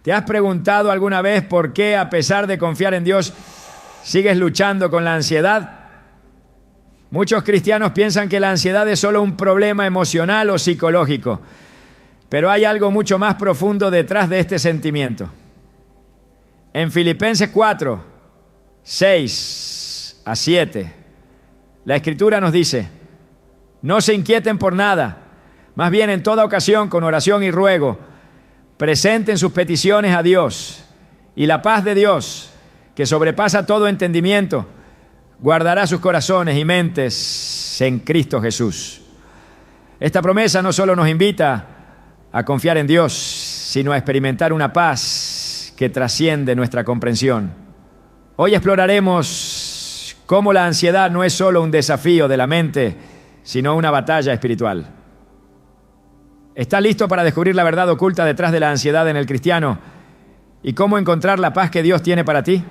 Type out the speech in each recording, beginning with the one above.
¿Te has preguntado alguna vez por qué, a pesar de confiar en Dios, sigues luchando con la ansiedad? Muchos cristianos piensan que la ansiedad es solo un problema emocional o psicológico, pero hay algo mucho más profundo detrás de este sentimiento. En Filipenses 4, 6 a 7, la Escritura nos dice: no se inquieten por nada, más bien en toda ocasión, con oración y ruego, presenten sus peticiones a Dios, y la paz de Dios, que sobrepasa todo entendimiento, guardará sus corazones y mentes en Cristo Jesús. Esta promesa no solo nos invita a confiar en Dios, sino a experimentar una paz que trasciende nuestra comprensión. Hoy exploraremos cómo la ansiedad no es solo un desafío de la mente, sino una batalla espiritual. ¿Estás listo para descubrir la verdad oculta detrás de la ansiedad en el cristiano y cómo encontrar la paz que Dios tiene para ti?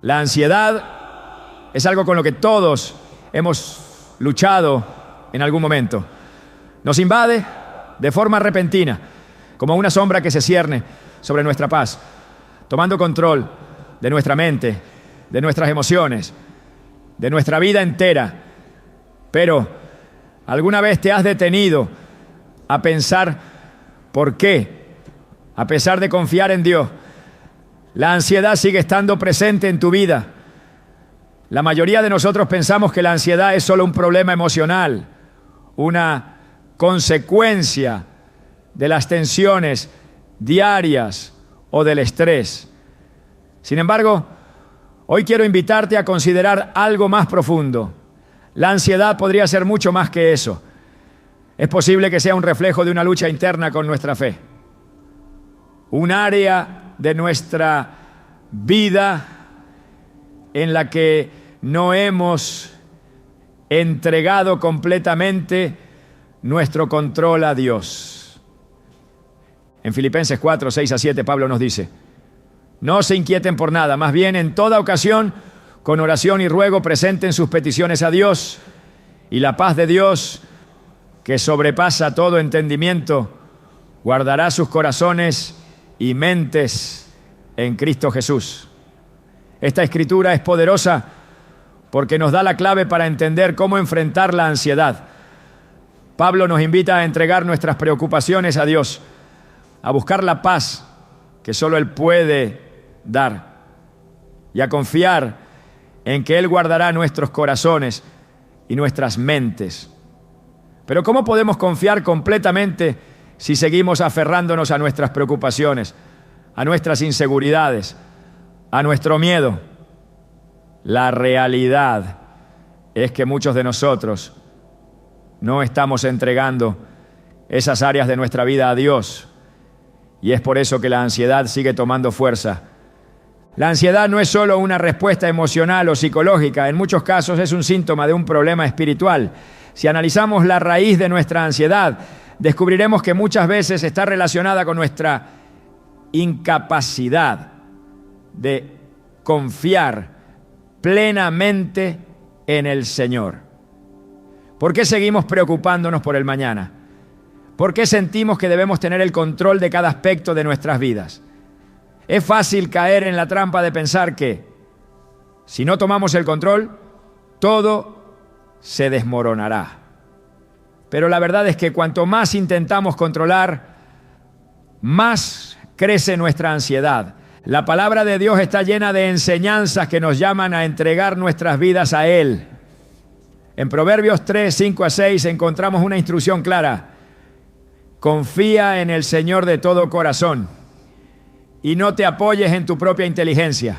La ansiedad es algo con lo que todos hemos luchado en algún momento. Nos invade de forma repentina, como una sombra que se cierne sobre nuestra paz, tomando control de nuestra mente, de nuestras emociones, de nuestra vida entera. Pero, ¿alguna vez te has detenido a pensar por qué, a pesar de confiar en Dios, la ansiedad sigue estando presente en tu vida? La mayoría de nosotros pensamos que la ansiedad es solo un problema emocional, una consecuencia de las tensiones diarias o del estrés. Sin embargo, hoy quiero invitarte a considerar algo más profundo. La ansiedad podría ser mucho más que eso. Es posible que sea un reflejo de una lucha interna con nuestra fe. Un área de nuestra vida en la que no hemos entregado completamente nuestro control a Dios. En Filipenses 4, 6 a 7, Pablo nos dice: no se inquieten por nada, más bien en toda ocasión, con oración y ruego, presenten sus peticiones a Dios, y la paz de Dios, que sobrepasa todo entendimiento, guardará sus corazones y mentes en Cristo Jesús. Esta escritura es poderosa porque nos da la clave para entender cómo enfrentar la ansiedad. Pablo nos invita a entregar nuestras preocupaciones a Dios, a buscar la paz que solo Él puede dar y a confiar en que Él guardará nuestros corazones y nuestras mentes. Pero ¿cómo podemos confiar completamente si seguimos aferrándonos a nuestras preocupaciones, a nuestras inseguridades, a nuestro miedo? La realidad es que muchos de nosotros no estamos entregando esas áreas de nuestra vida a Dios, y es por eso que la ansiedad sigue tomando fuerza. La ansiedad no es solo una respuesta emocional o psicológica, en muchos casos es un síntoma de un problema espiritual. Si analizamos la raíz de nuestra ansiedad, descubriremos que muchas veces está relacionada con nuestra incapacidad de confiar plenamente en el Señor. ¿Por qué seguimos preocupándonos por el mañana? ¿Por qué sentimos que debemos tener el control de cada aspecto de nuestras vidas? Es fácil caer en la trampa de pensar que, si no tomamos el control, todo se desmoronará. Pero la verdad es que cuanto más intentamos controlar, más crece nuestra ansiedad. La palabra de Dios está llena de enseñanzas que nos llaman a entregar nuestras vidas a Él. En Proverbios 3, 5 a 6 encontramos una instrucción clara: confía en el Señor de todo corazón y no te apoyes en tu propia inteligencia.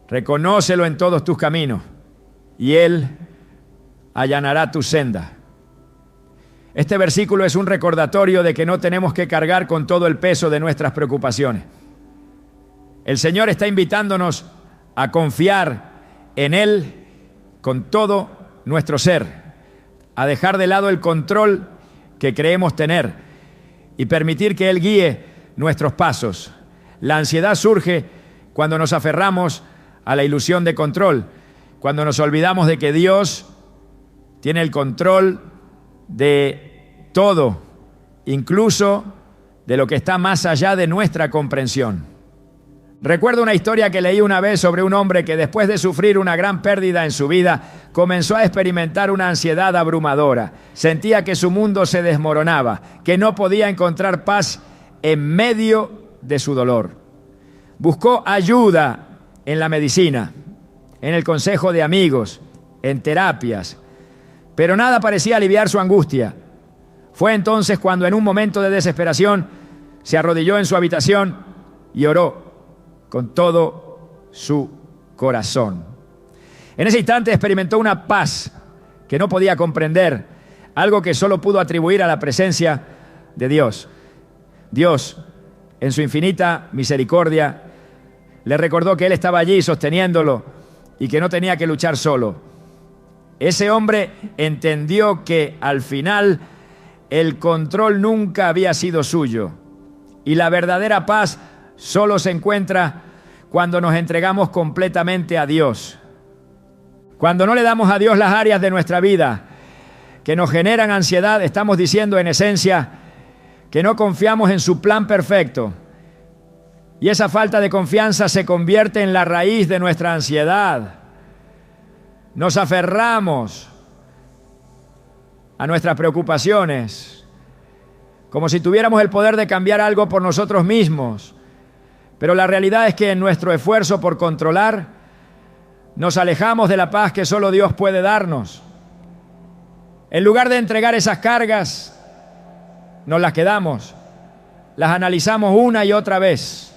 Reconócelo en todos tus caminos y Él allanará tu senda. Este versículo es un recordatorio de que no tenemos que cargar con todo el peso de nuestras preocupaciones. El Señor está invitándonos a confiar en Él con todo nuestro ser, a dejar de lado el control que creemos tener y permitir que Él guíe nuestros pasos. La ansiedad surge cuando nos aferramos a la ilusión de control, cuando nos olvidamos de que Dios tiene el control de todo, incluso de lo que está más allá de nuestra comprensión. Recuerdo una historia que leí una vez sobre un hombre que después de sufrir una gran pérdida en su vida, comenzó a experimentar una ansiedad abrumadora. Sentía que su mundo se desmoronaba, que no podía encontrar paz en medio de su dolor. Buscó ayuda en la medicina, en el consejo de amigos, en terapias, pero nada parecía aliviar su angustia. Fue entonces cuando en un momento de desesperación se arrodilló en su habitación y oró con todo su corazón. En ese instante experimentó una paz que no podía comprender, algo que solo pudo atribuir a la presencia de Dios. Dios, en su infinita misericordia, le recordó que Él estaba allí sosteniéndolo y que no tenía que luchar solo. Ese hombre entendió que al final el control nunca había sido suyo y la verdadera paz solo se encuentra cuando nos entregamos completamente a Dios. Cuando no le damos a Dios las áreas de nuestra vida que nos generan ansiedad, estamos diciendo en esencia que no confiamos en su plan perfecto. Y esa falta de confianza se convierte en la raíz de nuestra ansiedad. Nos aferramos a nuestras preocupaciones como si tuviéramos el poder de cambiar algo por nosotros mismos. Pero la realidad es que en nuestro esfuerzo por controlar, nos alejamos de la paz que solo Dios puede darnos. En lugar de entregar esas cargas, nos las quedamos, las analizamos una y otra vez,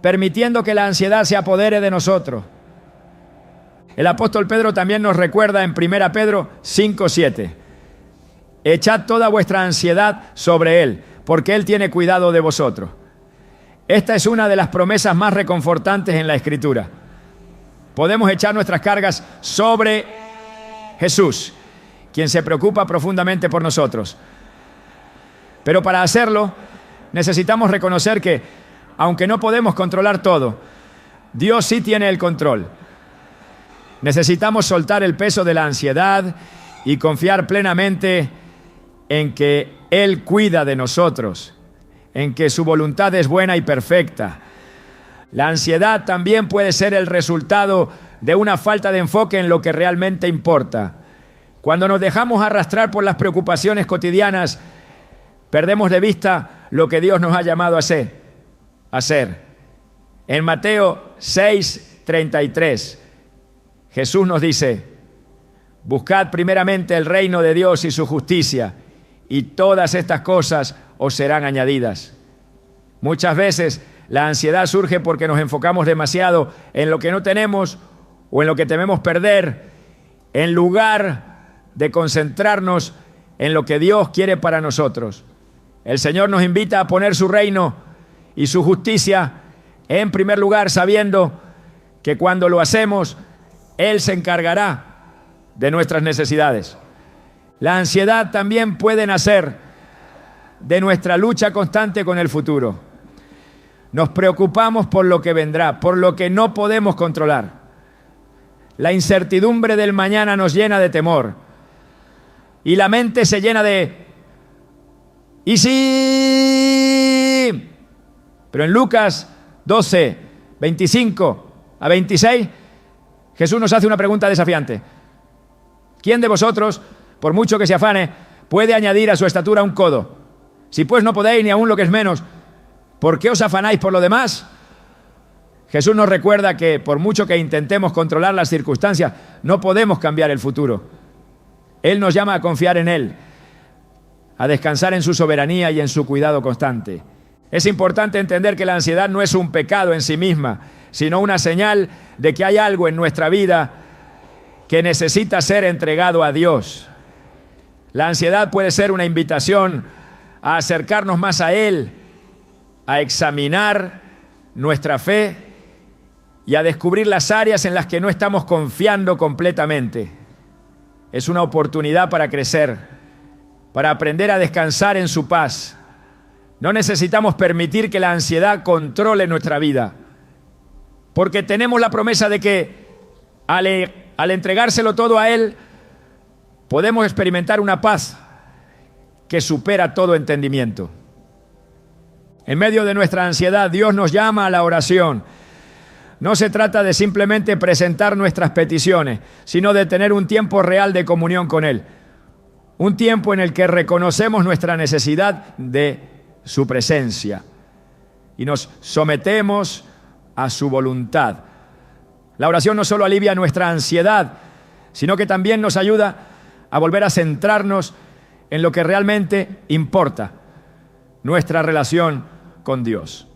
permitiendo que la ansiedad se apodere de nosotros. El apóstol Pedro también nos recuerda en 1 Pedro 5:7. Echad toda vuestra ansiedad sobre Él, porque Él tiene cuidado de vosotros. Esta es una de las promesas más reconfortantes en la Escritura. Podemos echar nuestras cargas sobre Jesús, quien se preocupa profundamente por nosotros. Pero para hacerlo, necesitamos reconocer que, aunque no podemos controlar todo, Dios sí tiene el control. Necesitamos soltar el peso de la ansiedad y confiar plenamente en que Él cuida de nosotros, en que su voluntad es buena y perfecta. La ansiedad también puede ser el resultado de una falta de enfoque en lo que realmente importa. Cuando nos dejamos arrastrar por las preocupaciones cotidianas, perdemos de vista lo que Dios nos ha llamado a hacer. En Mateo 6:33, Jesús nos dice: buscad primeramente el reino de Dios y su justicia, y todas estas cosas os serán añadidas. Muchas veces la ansiedad surge porque nos enfocamos demasiado en lo que no tenemos o en lo que tememos perder, en lugar de concentrarnos en lo que Dios quiere para nosotros. El Señor nos invita a poner su reino y su justicia en primer lugar, sabiendo que cuando lo hacemos, Él se encargará de nuestras necesidades. La ansiedad también puede nacer de nuestra lucha constante con el futuro. Nos preocupamos por lo que vendrá, por lo que no podemos controlar. La incertidumbre del mañana nos llena de temor y la mente se llena de ¿y sí? Pero en Lucas 12, 25 a 26, Jesús nos hace una pregunta desafiante. ¿Quién de vosotros, por mucho que se afane, puede añadir a su estatura un codo? Si pues no podéis ni aun lo que es menos, ¿por qué os afanáis por lo demás? Jesús nos recuerda que por mucho que intentemos controlar las circunstancias, no podemos cambiar el futuro. Él nos llama a confiar en Él, a descansar en su soberanía y en su cuidado constante. Es importante entender que la ansiedad no es un pecado en sí misma, sino una señal de que hay algo en nuestra vida que necesita ser entregado a Dios. La ansiedad puede ser una invitación a acercarnos más a Él, a examinar nuestra fe y a descubrir las áreas en las que no estamos confiando completamente. Es una oportunidad para crecer, para aprender a descansar en su paz. No necesitamos permitir que la ansiedad controle nuestra vida, porque tenemos la promesa de que al entregárselo todo a Él, podemos experimentar una paz que supera todo entendimiento. En medio de nuestra ansiedad, Dios nos llama a la oración. No se trata de simplemente presentar nuestras peticiones, sino de tener un tiempo real de comunión con Él. Un tiempo en el que reconocemos nuestra necesidad de su presencia y nos sometemos a su voluntad. La oración no solo alivia nuestra ansiedad, sino que también nos ayuda a volver a centrarnos en lo que realmente importa, nuestra relación con Dios.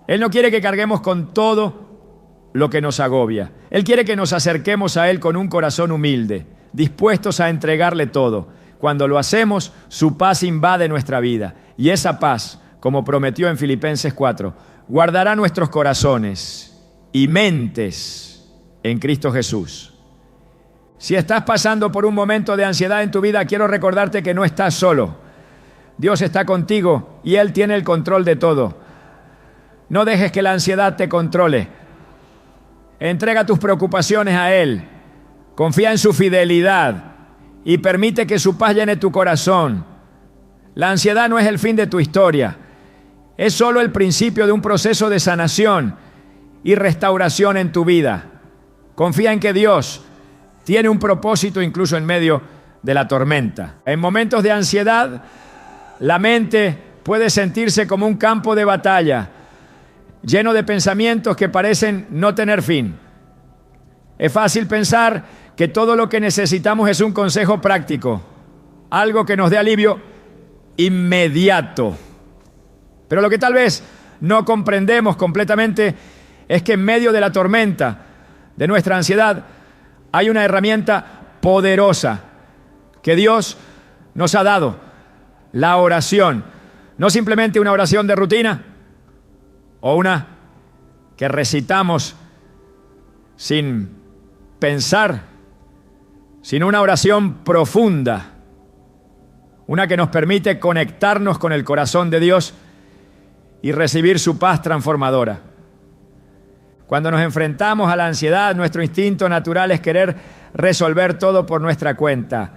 Él no quiere que carguemos con todo lo que nos agobia. Él quiere que nos acerquemos a Él con un corazón humilde, dispuestos a entregarle todo. Cuando lo hacemos, su paz invade nuestra vida. Y esa paz, como prometió en Filipenses 4, guardará nuestros corazones y mentes en Cristo Jesús. Si estás pasando por un momento de ansiedad en tu vida, quiero recordarte que no estás solo. Dios está contigo y Él tiene el control de todo. No dejes que la ansiedad te controle. Entrega tus preocupaciones a Él. Confía en su fidelidad y permite que su paz llene tu corazón. La ansiedad no es el fin de tu historia. Es solo el principio de un proceso de sanación y restauración en tu vida. Confía en que Dios tiene un propósito incluso en medio de la tormenta. En momentos de ansiedad, la mente puede sentirse como un campo de batalla, lleno de pensamientos que parecen no tener fin. Es fácil pensar que todo lo que necesitamos es un consejo práctico, algo que nos dé alivio inmediato. Pero lo que tal vez no comprendemos completamente es que en medio de la tormenta de nuestra ansiedad hay una herramienta poderosa que Dios nos ha dado, la oración. No simplemente una oración de rutina o una que recitamos sin pensar, sino una oración profunda, una que nos permite conectarnos con el corazón de Dios y recibir su paz transformadora. Cuando nos enfrentamos a la ansiedad, nuestro instinto natural es querer resolver todo por nuestra cuenta.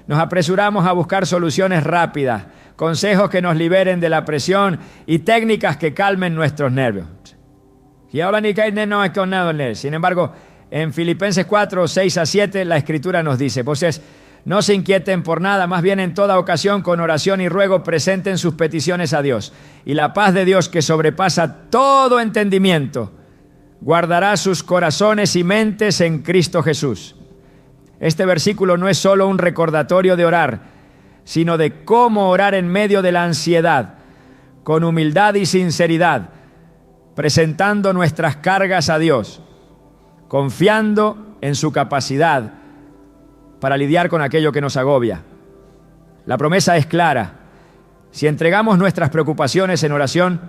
Nos apresuramos a buscar soluciones rápidas, consejos que nos liberen de la presión y técnicas que calmen nuestros nervios. Sin embargo, en Filipenses 4, 6 a 7, la Escritura nos dice, pues no se inquieten por nada, más bien en toda ocasión con oración y ruego presenten sus peticiones a Dios. Y la paz de Dios que sobrepasa todo entendimiento, guardará sus corazones y mentes en Cristo Jesús. Este versículo no es solo un recordatorio de orar, sino de cómo orar en medio de la ansiedad, con humildad y sinceridad, presentando nuestras cargas a Dios, confiando en su capacidad para lidiar con aquello que nos agobia. La promesa es clara. Si entregamos nuestras preocupaciones en oración,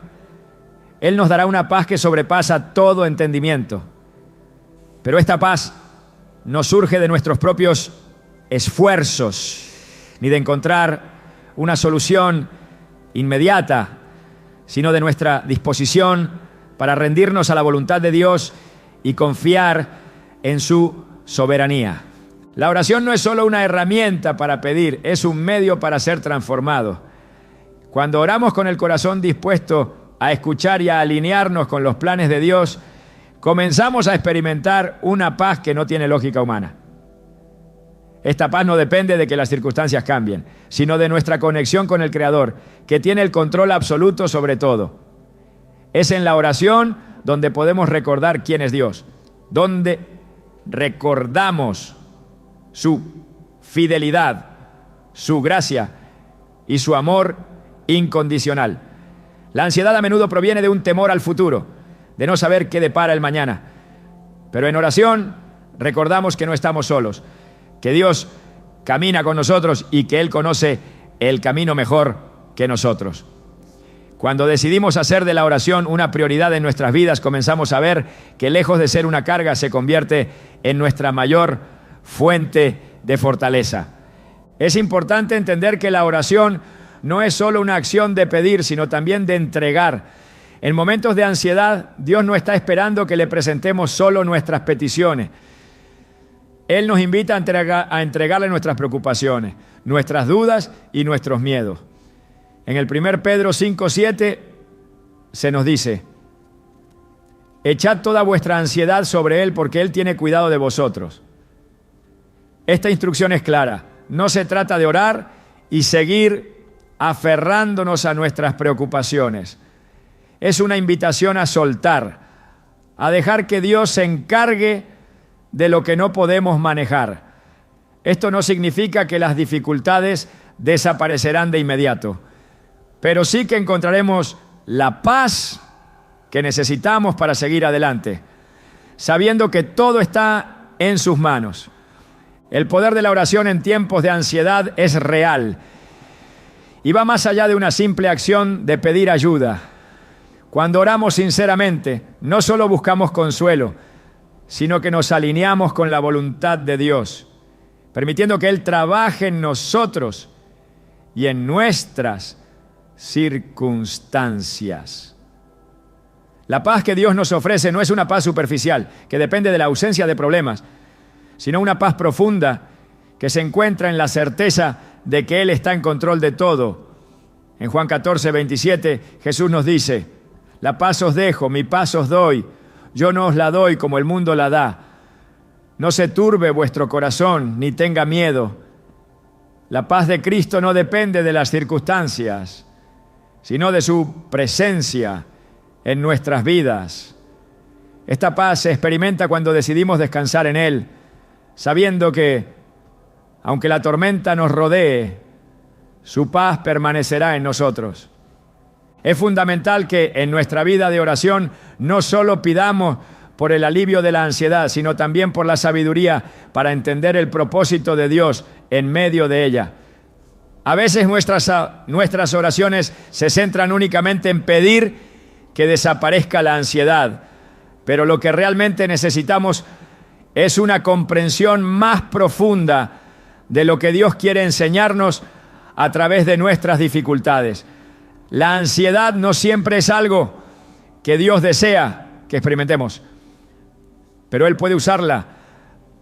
Él nos dará una paz que sobrepasa todo entendimiento. Pero esta paz no surge de nuestros propios esfuerzos, ni de encontrar una solución inmediata, sino de nuestra disposición para rendirnos a la voluntad de Dios y confiar en su soberanía. La oración no es solo una herramienta para pedir, es un medio para ser transformado. Cuando oramos con el corazón dispuesto a escuchar y a alinearnos con los planes de Dios, comenzamos a experimentar una paz que no tiene lógica humana. Esta paz no depende de que las circunstancias cambien, sino de nuestra conexión con el Creador, que tiene el control absoluto sobre todo. Es en la oración donde podemos recordar quién es Dios, donde recordamos su fidelidad, su gracia y su amor incondicional. La ansiedad a menudo proviene de un temor al futuro, de no saber qué depara el mañana. Pero en oración recordamos que no estamos solos, que Dios camina con nosotros y que Él conoce el camino mejor que nosotros. Cuando decidimos hacer de la oración una prioridad en nuestras vidas, comenzamos a ver que lejos de ser una carga, se convierte en nuestra mayor fuente de fortaleza. Es importante entender que la oración no es solo una acción de pedir, sino también de entregar. En momentos de ansiedad, Dios no está esperando que le presentemos solo nuestras peticiones. Él nos invita a entregarle nuestras preocupaciones, nuestras dudas y nuestros miedos. En el 1 Pedro 5:7 se nos dice: echad toda vuestra ansiedad sobre Él, porque Él tiene cuidado de vosotros. Esta instrucción es clara. No se trata de orar y seguir aferrándonos a nuestras preocupaciones. Es una invitación a soltar, a dejar que Dios se encargue de lo que no podemos manejar. Esto no significa que las dificultades desaparecerán de inmediato, pero sí que encontraremos la paz que necesitamos para seguir adelante, sabiendo que todo está en sus manos. El poder de la oración en tiempos de ansiedad es real y va más allá de una simple acción de pedir ayuda. Cuando oramos sinceramente, no solo buscamos consuelo, sino que nos alineamos con la voluntad de Dios, permitiendo que Él trabaje en nosotros y en nuestras circunstancias. La paz que Dios nos ofrece no es una paz superficial, que depende de la ausencia de problemas, sino una paz profunda que se encuentra en la certeza de que Él está en control de todo. En Juan 14, 27, Jesús nos dice: la paz os dejo, mi paz os doy, yo no os la doy como el mundo la da. No se turbe vuestro corazón, ni tenga miedo. La paz de Cristo no depende de las circunstancias, sino de su presencia en nuestras vidas. Esta paz se experimenta cuando decidimos descansar en Él, sabiendo que, aunque la tormenta nos rodee, su paz permanecerá en nosotros. Es fundamental que en nuestra vida de oración no solo pidamos por el alivio de la ansiedad, sino también por la sabiduría para entender el propósito de Dios en medio de ella. A veces nuestras oraciones se centran únicamente en pedir que desaparezca la ansiedad, pero lo que realmente necesitamos es una comprensión más profunda de lo que Dios quiere enseñarnos a través de nuestras dificultades. La ansiedad no siempre es algo que Dios desea que experimentemos, pero Él puede usarla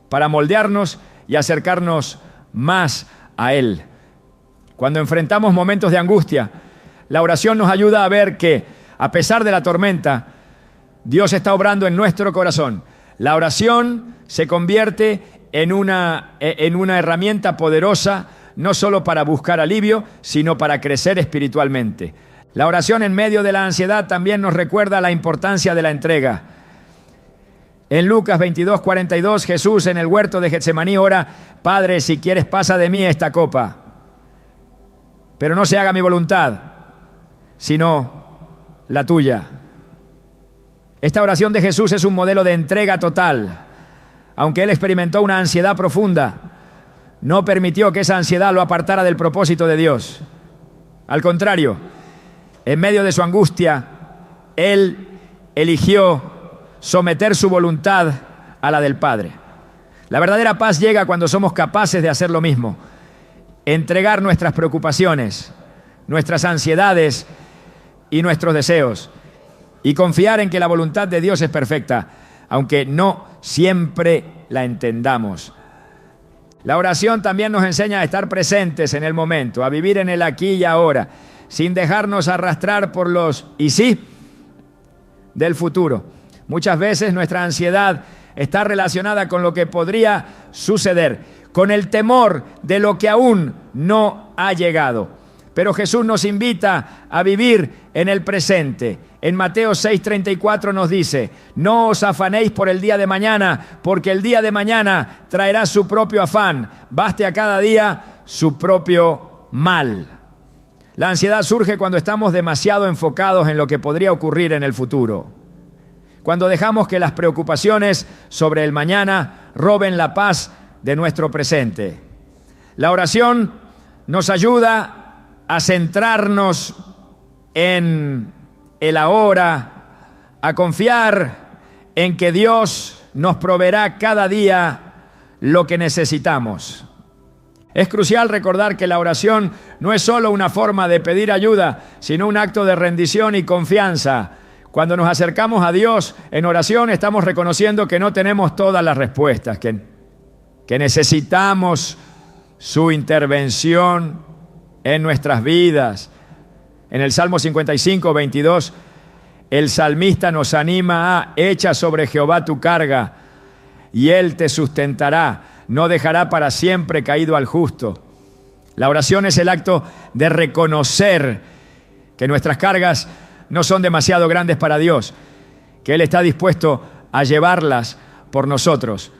para moldearnos y acercarnos más a Él. Cuando enfrentamos momentos de angustia, la oración nos ayuda a ver que, a pesar de la tormenta, Dios está obrando en nuestro corazón. La oración se convierte en una herramienta poderosa, no solo para buscar alivio, sino para crecer espiritualmente. La oración en medio de la ansiedad también nos recuerda la importancia de la entrega. En Lucas 22, 42, Jesús en el huerto de Getsemaní ora: Padre, si quieres, pasa de mí esta copa, pero no se haga mi voluntad, sino la tuya. Esta oración de Jesús es un modelo de entrega total. Aunque Él experimentó una ansiedad profunda, no permitió que esa ansiedad lo apartara del propósito de Dios. Al contrario, en medio de su angustia, Él eligió someter su voluntad a la del Padre. La verdadera paz llega cuando somos capaces de hacer lo mismo: entregar nuestras preocupaciones, nuestras ansiedades y nuestros deseos, y confiar en que la voluntad de Dios es perfecta, aunque no siempre la entendamos. La oración también nos enseña a estar presentes en el momento, a vivir en el aquí y ahora, sin dejarnos arrastrar por los y sí del futuro. Muchas veces nuestra ansiedad está relacionada con lo que podría suceder, con el temor de lo que aún no ha llegado. Pero Jesús nos invita a vivir en el presente. En Mateo 6:34 nos dice: no os afanéis por el día de mañana, porque el día de mañana traerá su propio afán. Baste a cada día su propio mal. La ansiedad surge cuando estamos demasiado enfocados en lo que podría ocurrir en el futuro. Cuando dejamos que las preocupaciones sobre el mañana roben la paz de nuestro presente. La oración nos ayuda a centrarnos en el ahora, a confiar en que Dios nos proveerá cada día lo que necesitamos. Es crucial recordar que la oración no es solo una forma de pedir ayuda, sino un acto de rendición y confianza. Cuando nos acercamos a Dios en oración, estamos reconociendo que no tenemos todas las respuestas, que necesitamos su intervención en nuestras vidas. En el Salmo 55, 22, El salmista nos anima a: echa sobre Jehová tu carga y Él te sustentará, no dejará para siempre caído al justo. La oración es el acto de reconocer que nuestras cargas no son demasiado grandes para Dios, que Él está dispuesto a llevarlas por nosotros.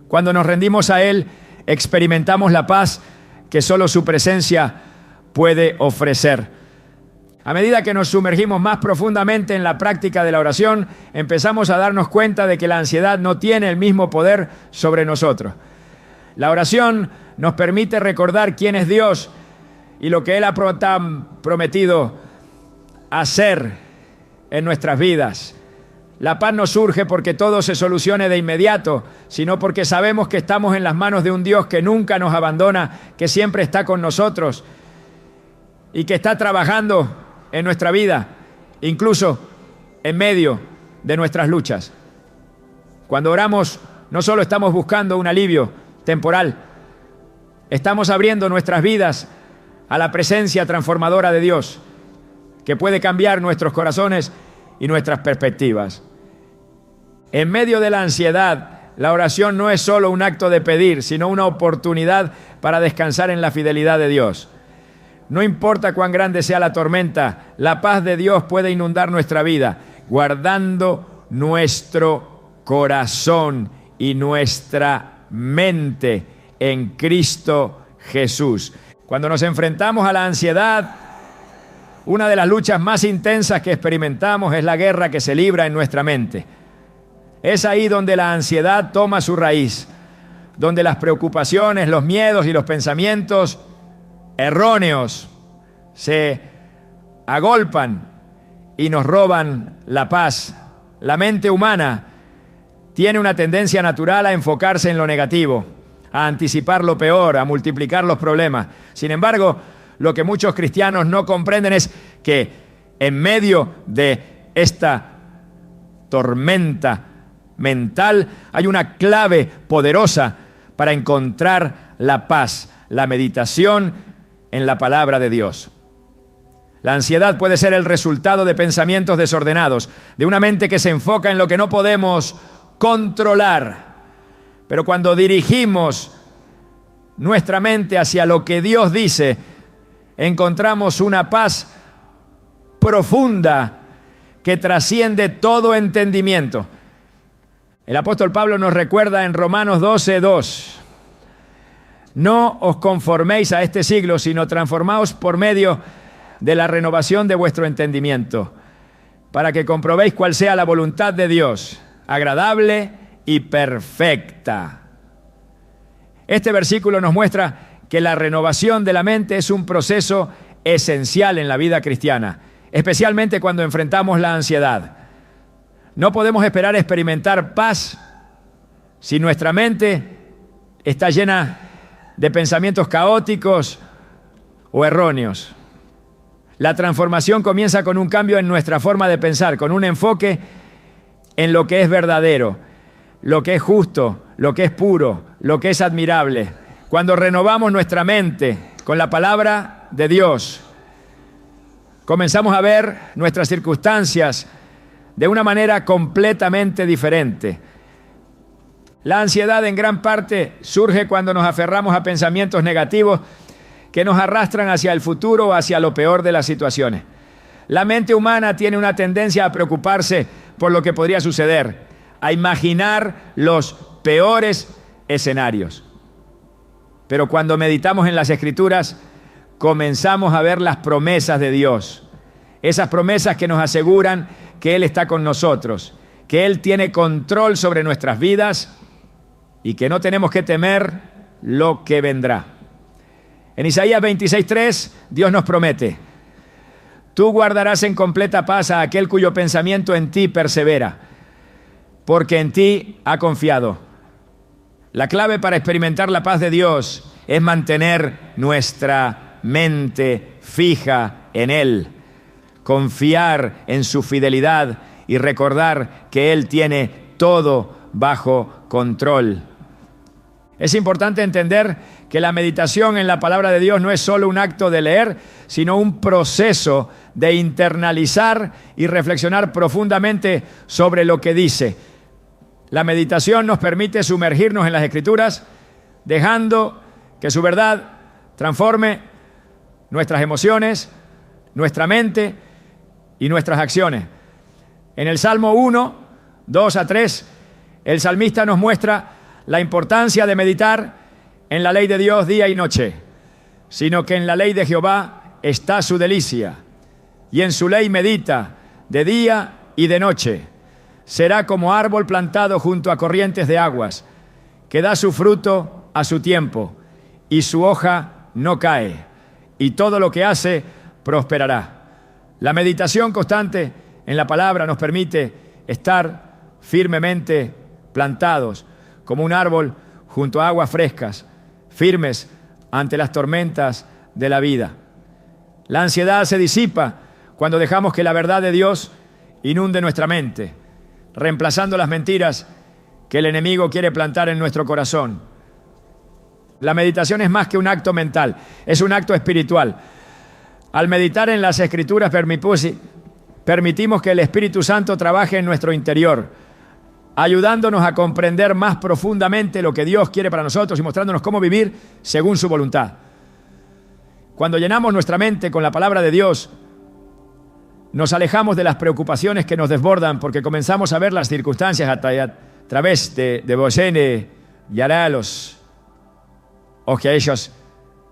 Cuando nos rendimos a Él, experimentamos la paz que solo su presencia puede ofrecer. A medida que nos sumergimos más profundamente en la práctica de la oración, empezamos a darnos cuenta de que la ansiedad no tiene el mismo poder sobre nosotros. La oración nos permite recordar quién es Dios y lo que Él ha prometido hacer en nuestras vidas. La paz no surge porque todo se solucione de inmediato, sino porque sabemos que estamos en las manos de un Dios que nunca nos abandona, que siempre está con nosotros y que está trabajando en nuestra vida, incluso en medio de nuestras luchas. Cuando oramos, no solo estamos buscando un alivio temporal, estamos abriendo nuestras vidas a la presencia transformadora de Dios, que puede cambiar nuestros corazones y nuestras perspectivas. En medio de la ansiedad, la oración no es solo un acto de pedir, sino una oportunidad para descansar en la fidelidad de Dios. No importa cuán grande sea la tormenta, la paz de Dios puede inundar nuestra vida, guardando nuestro corazón y nuestra mente en Cristo Jesús. Cuando nos enfrentamos a la ansiedad, una de las luchas más intensas que experimentamos es la guerra que se libra en nuestra mente. Es ahí donde la ansiedad toma su raíz, donde las preocupaciones, los miedos y los pensamientos erróneos se agolpan y nos roban la paz. La mente humana tiene una tendencia natural a enfocarse en lo negativo, a anticipar lo peor, a multiplicar los problemas. Sin embargo, lo que muchos cristianos no comprenden es que en medio de esta tormenta mental hay una clave poderosa para encontrar la paz, la meditación en la palabra de Dios. La ansiedad puede ser el resultado de pensamientos desordenados, de una mente que se enfoca en lo que no podemos controlar. Pero cuando dirigimos nuestra mente hacia lo que Dios dice, encontramos una paz profunda que trasciende todo entendimiento. El apóstol Pablo nos recuerda en Romanos 12:2: no os conforméis a este siglo, sino transformaos por medio de la renovación de vuestro entendimiento, para que comprobéis cuál sea la voluntad de Dios, agradable y perfecta. Este versículo nos muestra que la renovación de la mente es un proceso esencial en la vida cristiana, especialmente cuando enfrentamos la ansiedad. No podemos esperar experimentar paz si nuestra mente está llena de pensamientos caóticos o erróneos. La transformación comienza con un cambio en nuestra forma de pensar, con un enfoque en lo que es verdadero, lo que es justo, lo que es puro, lo que es admirable. Cuando renovamos nuestra mente con la palabra de Dios, comenzamos a ver nuestras circunstancias de una manera completamente diferente. La ansiedad en gran parte surge cuando nos aferramos a pensamientos negativos que nos arrastran hacia el futuro o hacia lo peor de las situaciones. La mente humana tiene una tendencia a preocuparse por lo que podría suceder, a imaginar los peores escenarios. Pero cuando meditamos en las Escrituras, comenzamos a ver las promesas de Dios. Esas promesas que nos aseguran que Él está con nosotros, que Él tiene control sobre nuestras vidas y que no tenemos que temer lo que vendrá. En Isaías 26:3, Dios nos promete: tú guardarás en completa paz a aquel cuyo pensamiento en ti persevera, porque en ti ha confiado. La clave para experimentar la paz de Dios es mantener nuestra mente fija en Él, confiar en su fidelidad y recordar que Él tiene todo bajo control. Es importante entender que la meditación en la palabra de Dios no es solo un acto de leer, sino un proceso de internalizar y reflexionar profundamente sobre lo que dice. La meditación nos permite sumergirnos en las Escrituras, dejando que su verdad transforme nuestras emociones, nuestra mente y nuestras acciones. En el Salmo 1, 2 a 3, el salmista nos muestra la importancia de meditar en la ley de Dios día y noche, sino que en la ley de Jehová está su delicia, y en su ley medita de día y de noche. Será como árbol plantado junto a corrientes de aguas, que da su fruto a su tiempo, y su hoja no cae, y todo lo que hace prosperará. La meditación constante en la palabra nos permite estar firmemente plantados como un árbol junto a aguas frescas, firmes ante las tormentas de la vida. La ansiedad se disipa cuando dejamos que la verdad de Dios inunde nuestra mente, reemplazando las mentiras que el enemigo quiere plantar en nuestro corazón. La meditación es más que un acto mental, es un acto espiritual. Al meditar en las Escrituras permitimos que el Espíritu Santo trabaje en nuestro interior, ayudándonos a comprender más profundamente lo que Dios quiere para nosotros y mostrándonos cómo vivir según su voluntad. Cuando llenamos nuestra mente con la palabra de Dios, nos alejamos de las preocupaciones que nos desbordan, porque comenzamos a ver las circunstancias a través de Bosene y Aralos, o que ellos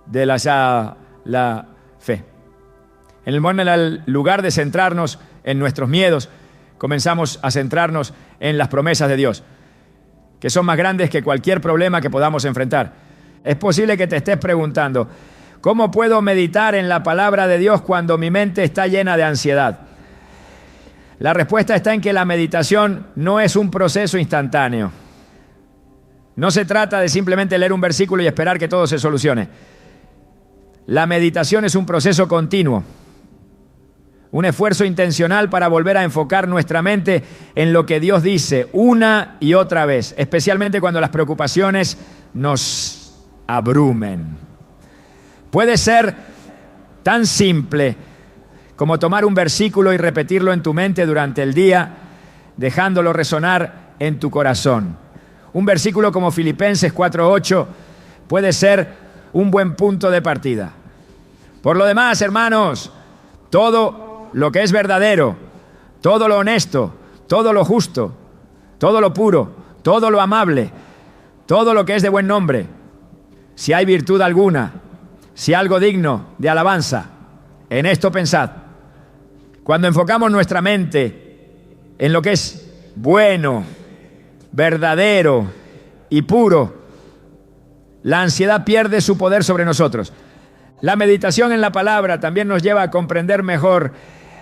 de la fe. En el lugar de centrarnos en nuestros miedos, comenzamos a centrarnos en las promesas de Dios, que son más grandes que cualquier problema que podamos enfrentar. Es posible que te estés preguntando, ¿cómo puedo meditar en la palabra de Dios cuando mi mente está llena de ansiedad? La respuesta está en que la meditación no es un proceso instantáneo. No se trata de simplemente leer un versículo y esperar que todo se solucione. La meditación es un proceso continuo, un esfuerzo intencional para volver a enfocar nuestra mente en lo que Dios dice una y otra vez, especialmente cuando las preocupaciones nos abrumen. Puede ser tan simple como tomar un versículo y repetirlo en tu mente durante el día, dejándolo resonar en tu corazón. Un versículo como Filipenses 4:8 puede ser un buen punto de partida. Por lo demás, hermanos, todo lo que es verdadero, todo lo honesto, todo lo justo, todo lo puro, todo lo amable, todo lo que es de buen nombre, si hay virtud alguna, si algo digno de alabanza, en esto pensad. Cuando enfocamos nuestra mente en lo que es bueno, verdadero y puro, la ansiedad pierde su poder sobre nosotros. La meditación en la palabra también nos lleva a comprender mejor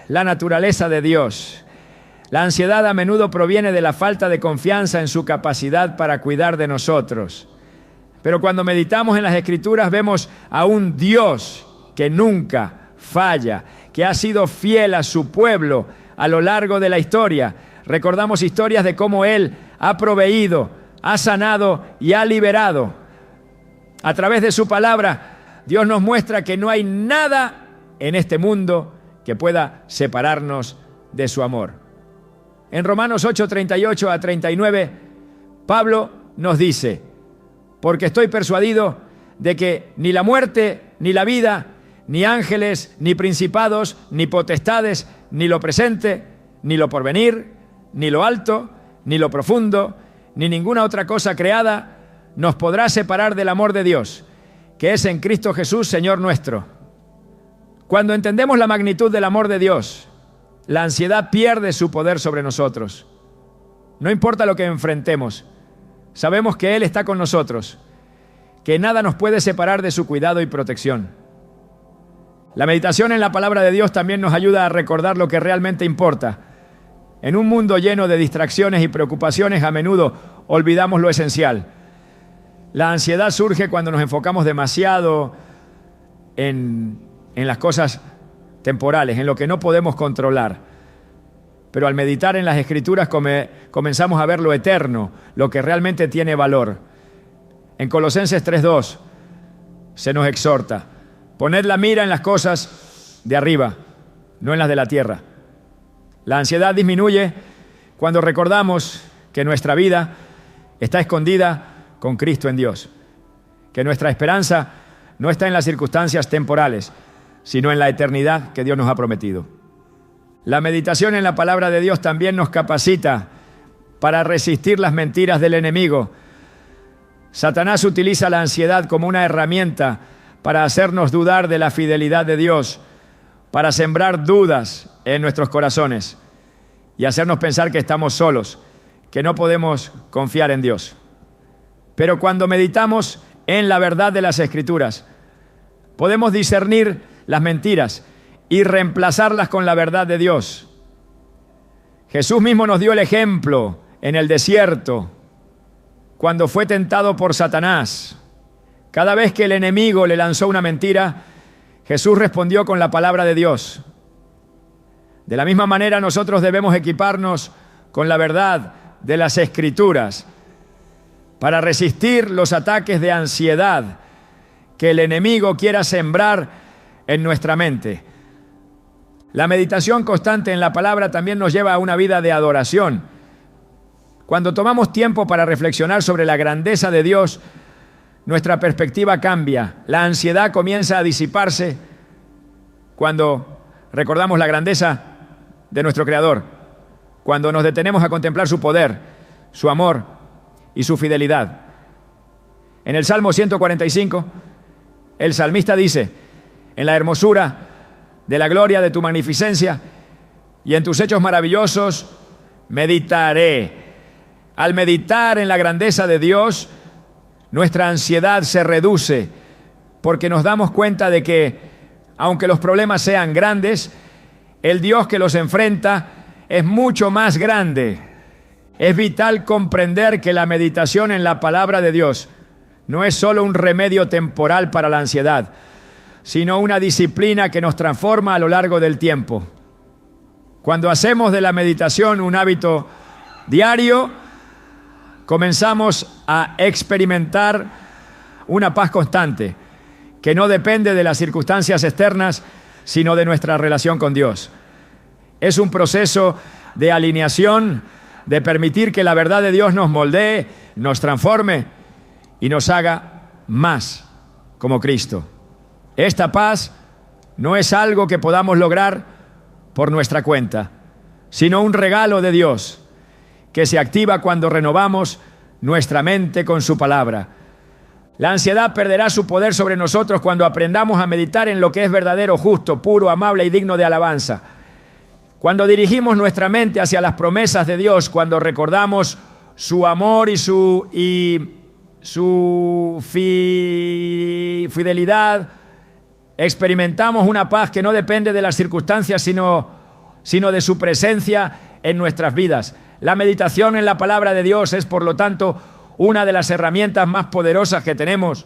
la naturaleza de Dios. La ansiedad a menudo proviene de la falta de confianza en su capacidad para cuidar de nosotros. Pero cuando meditamos en las Escrituras vemos a un Dios que nunca falla, que ha sido fiel a su pueblo a lo largo de la historia. Recordamos historias de cómo Él ha proveído, ha sanado y ha liberado. A través de su palabra, Dios nos muestra que no hay nada en este mundo que pueda separarnos de su amor. En Romanos 8:38 a 39, Pablo nos dice: porque estoy persuadido de que ni la muerte, ni la vida, ni ángeles, ni principados, ni potestades, ni lo presente, ni lo porvenir, ni lo alto, ni lo profundo, ni ninguna otra cosa creada nos podrá separar del amor de Dios, que es en Cristo Jesús, Señor nuestro. Cuando entendemos la magnitud del amor de Dios, la ansiedad pierde su poder sobre nosotros. No importa lo que enfrentemos, sabemos que Él está con nosotros, que nada nos puede separar de su cuidado y protección. La meditación en la palabra de Dios también nos ayuda a recordar lo que realmente importa. En un mundo lleno de distracciones y preocupaciones, a menudo olvidamos lo esencial. La ansiedad surge cuando nos enfocamos demasiado en las cosas temporales, en lo que no podemos controlar. Pero al meditar en las Escrituras comenzamos a ver lo eterno, lo que realmente tiene valor. En Colosenses 3:2 se nos exhorta: poned la mira en las cosas de arriba, no en las de la tierra. La ansiedad disminuye cuando recordamos que nuestra vida está escondida con Cristo en Dios, que nuestra esperanza no está en las circunstancias temporales, sino en la eternidad que Dios nos ha prometido. La meditación en la palabra de Dios también nos capacita para resistir las mentiras del enemigo. Satanás utiliza la ansiedad como una herramienta para hacernos dudar de la fidelidad de Dios, para sembrar dudas en nuestros corazones y hacernos pensar que estamos solos, que no podemos confiar en Dios. Pero cuando meditamos en la verdad de las Escrituras, podemos discernir las mentiras y reemplazarlas con la verdad de Dios. Jesús mismo nos dio el ejemplo en el desierto, cuando fue tentado por Satanás. Cada vez que el enemigo le lanzó una mentira, Jesús respondió con la palabra de Dios. De la misma manera, nosotros debemos equiparnos con la verdad de las Escrituras para resistir los ataques de ansiedad que el enemigo quiera sembrar en nuestra mente. La meditación constante en la palabra también nos lleva a una vida de adoración. Cuando tomamos tiempo para reflexionar sobre la grandeza de Dios, nuestra perspectiva cambia. La ansiedad comienza a disiparse cuando recordamos la grandeza de nuestro Creador, cuando nos detenemos a contemplar su poder, su amor y su fidelidad. En el Salmo 145, el salmista dice: en la hermosura de la gloria de tu magnificencia y en tus hechos maravillosos meditaré. Al meditar en la grandeza de Dios, nuestra ansiedad se reduce, porque nos damos cuenta de que, aunque los problemas sean grandes, el Dios que los enfrenta es mucho más grande. Es vital comprender que la meditación en la palabra de Dios no es solo un remedio temporal para la ansiedad, sino una disciplina que nos transforma a lo largo del tiempo. Cuando hacemos de la meditación un hábito diario, comenzamos a experimentar una paz constante que no depende de las circunstancias externas, sino de nuestra relación con Dios. Es un proceso de alineación, de permitir que la verdad de Dios nos moldee, nos transforme y nos haga más como Cristo. Esta paz no es algo que podamos lograr por nuestra cuenta, sino un regalo de Dios que se activa cuando renovamos nuestra mente con su palabra. La ansiedad perderá su poder sobre nosotros cuando aprendamos a meditar en lo que es verdadero, justo, puro, amable y digno de alabanza. Cuando dirigimos nuestra mente hacia las promesas de Dios, cuando recordamos su amor y su fidelidad, experimentamos una paz que no depende de las circunstancias, sino de su presencia en nuestras vidas. La meditación en la palabra de Dios es, por lo tanto, una de las herramientas más poderosas que tenemos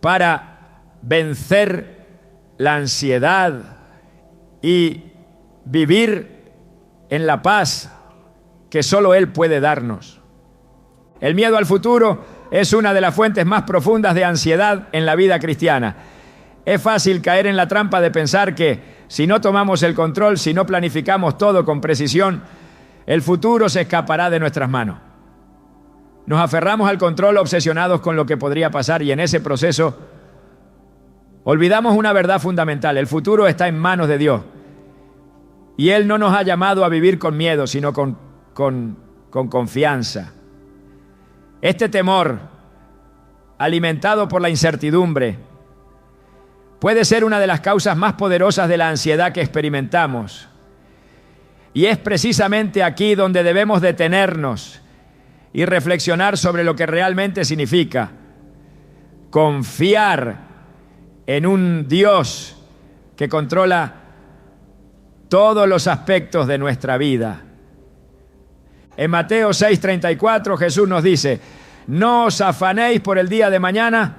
para vencer la ansiedad y vivir en la paz que solo Él puede darnos. El miedo al futuro es una de las fuentes más profundas de ansiedad en la vida cristiana. Es fácil caer en la trampa de pensar que si no tomamos el control, si no planificamos todo con precisión, el futuro se escapará de nuestras manos. Nos aferramos al control obsesionados con lo que podría pasar y en ese proceso olvidamos una verdad fundamental: el futuro está en manos de Dios y Él no nos ha llamado a vivir con miedo, sino con confianza. Este temor, alimentado por la incertidumbre, puede ser una de las causas más poderosas de la ansiedad que experimentamos. Y es precisamente aquí donde debemos detenernos y reflexionar sobre lo que realmente significa confiar en un Dios que controla todos los aspectos de nuestra vida. En Mateo 6:34 Jesús nos dice: no os afanéis por el día de mañana,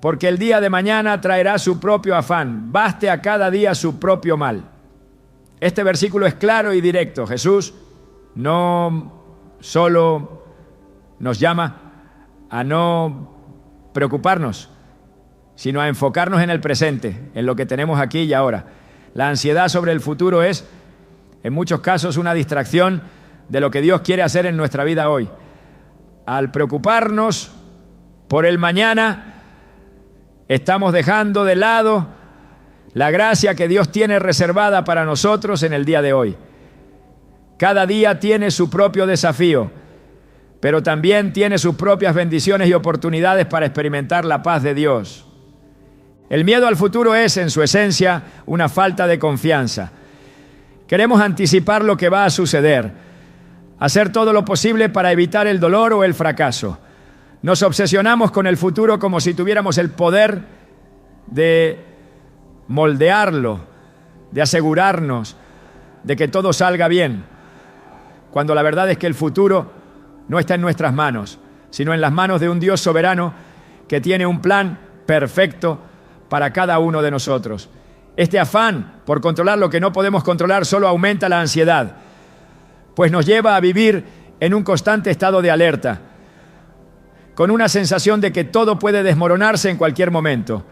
porque el día de mañana traerá su propio afán. Baste a cada día su propio mal. Este versículo es claro y directo. Jesús no solo nos llama a no preocuparnos, sino a enfocarnos en el presente, en lo que tenemos aquí y ahora. La ansiedad sobre el futuro es, en muchos casos, una distracción de lo que Dios quiere hacer en nuestra vida hoy. Al preocuparnos por el mañana, estamos dejando de lado la gracia que Dios tiene reservada para nosotros en el día de hoy. Cada día tiene su propio desafío, pero también tiene sus propias bendiciones y oportunidades para experimentar la paz de Dios. El miedo al futuro es, en su esencia, una falta de confianza. Queremos anticipar lo que va a suceder, hacer todo lo posible para evitar el dolor o el fracaso. Nos obsesionamos con el futuro como si tuviéramos el poder de moldearlo, de asegurarnos de que todo salga bien, cuando la verdad es que el futuro no está en nuestras manos, sino en las manos de un Dios soberano que tiene un plan perfecto para cada uno de nosotros. Este afán por controlar lo que no podemos controlar solo aumenta la ansiedad, pues nos lleva a vivir en un constante estado de alerta, con una sensación de que todo puede desmoronarse en cualquier momento.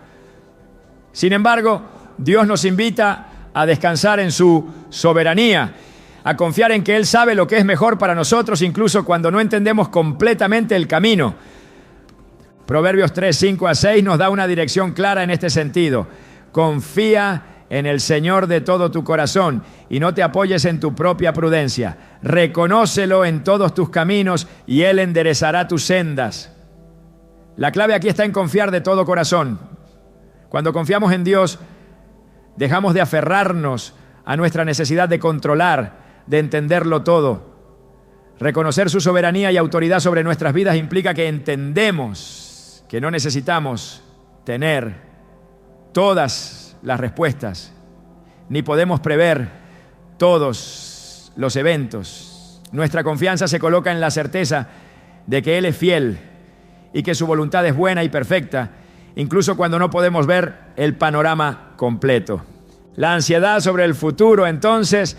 Sin embargo, Dios nos invita a descansar en su soberanía, a confiar en que Él sabe lo que es mejor para nosotros, incluso cuando no entendemos completamente el camino. Proverbios 3, 5 a 6 nos da una dirección clara en este sentido. Confía en el Señor de todo tu corazón y no te apoyes en tu propia prudencia. Reconócelo en todos tus caminos y Él enderezará tus sendas. La clave aquí está en confiar de todo corazón. Cuando confiamos en Dios, dejamos de aferrarnos a nuestra necesidad de controlar, de entenderlo todo. Reconocer su soberanía y autoridad sobre nuestras vidas implica que entendemos que no necesitamos tener todas las respuestas, ni podemos prever todos los eventos. Nuestra confianza se coloca en la certeza de que Él es fiel y que su voluntad es buena y perfecta, incluso cuando no podemos ver el panorama completo. La ansiedad sobre el futuro, entonces,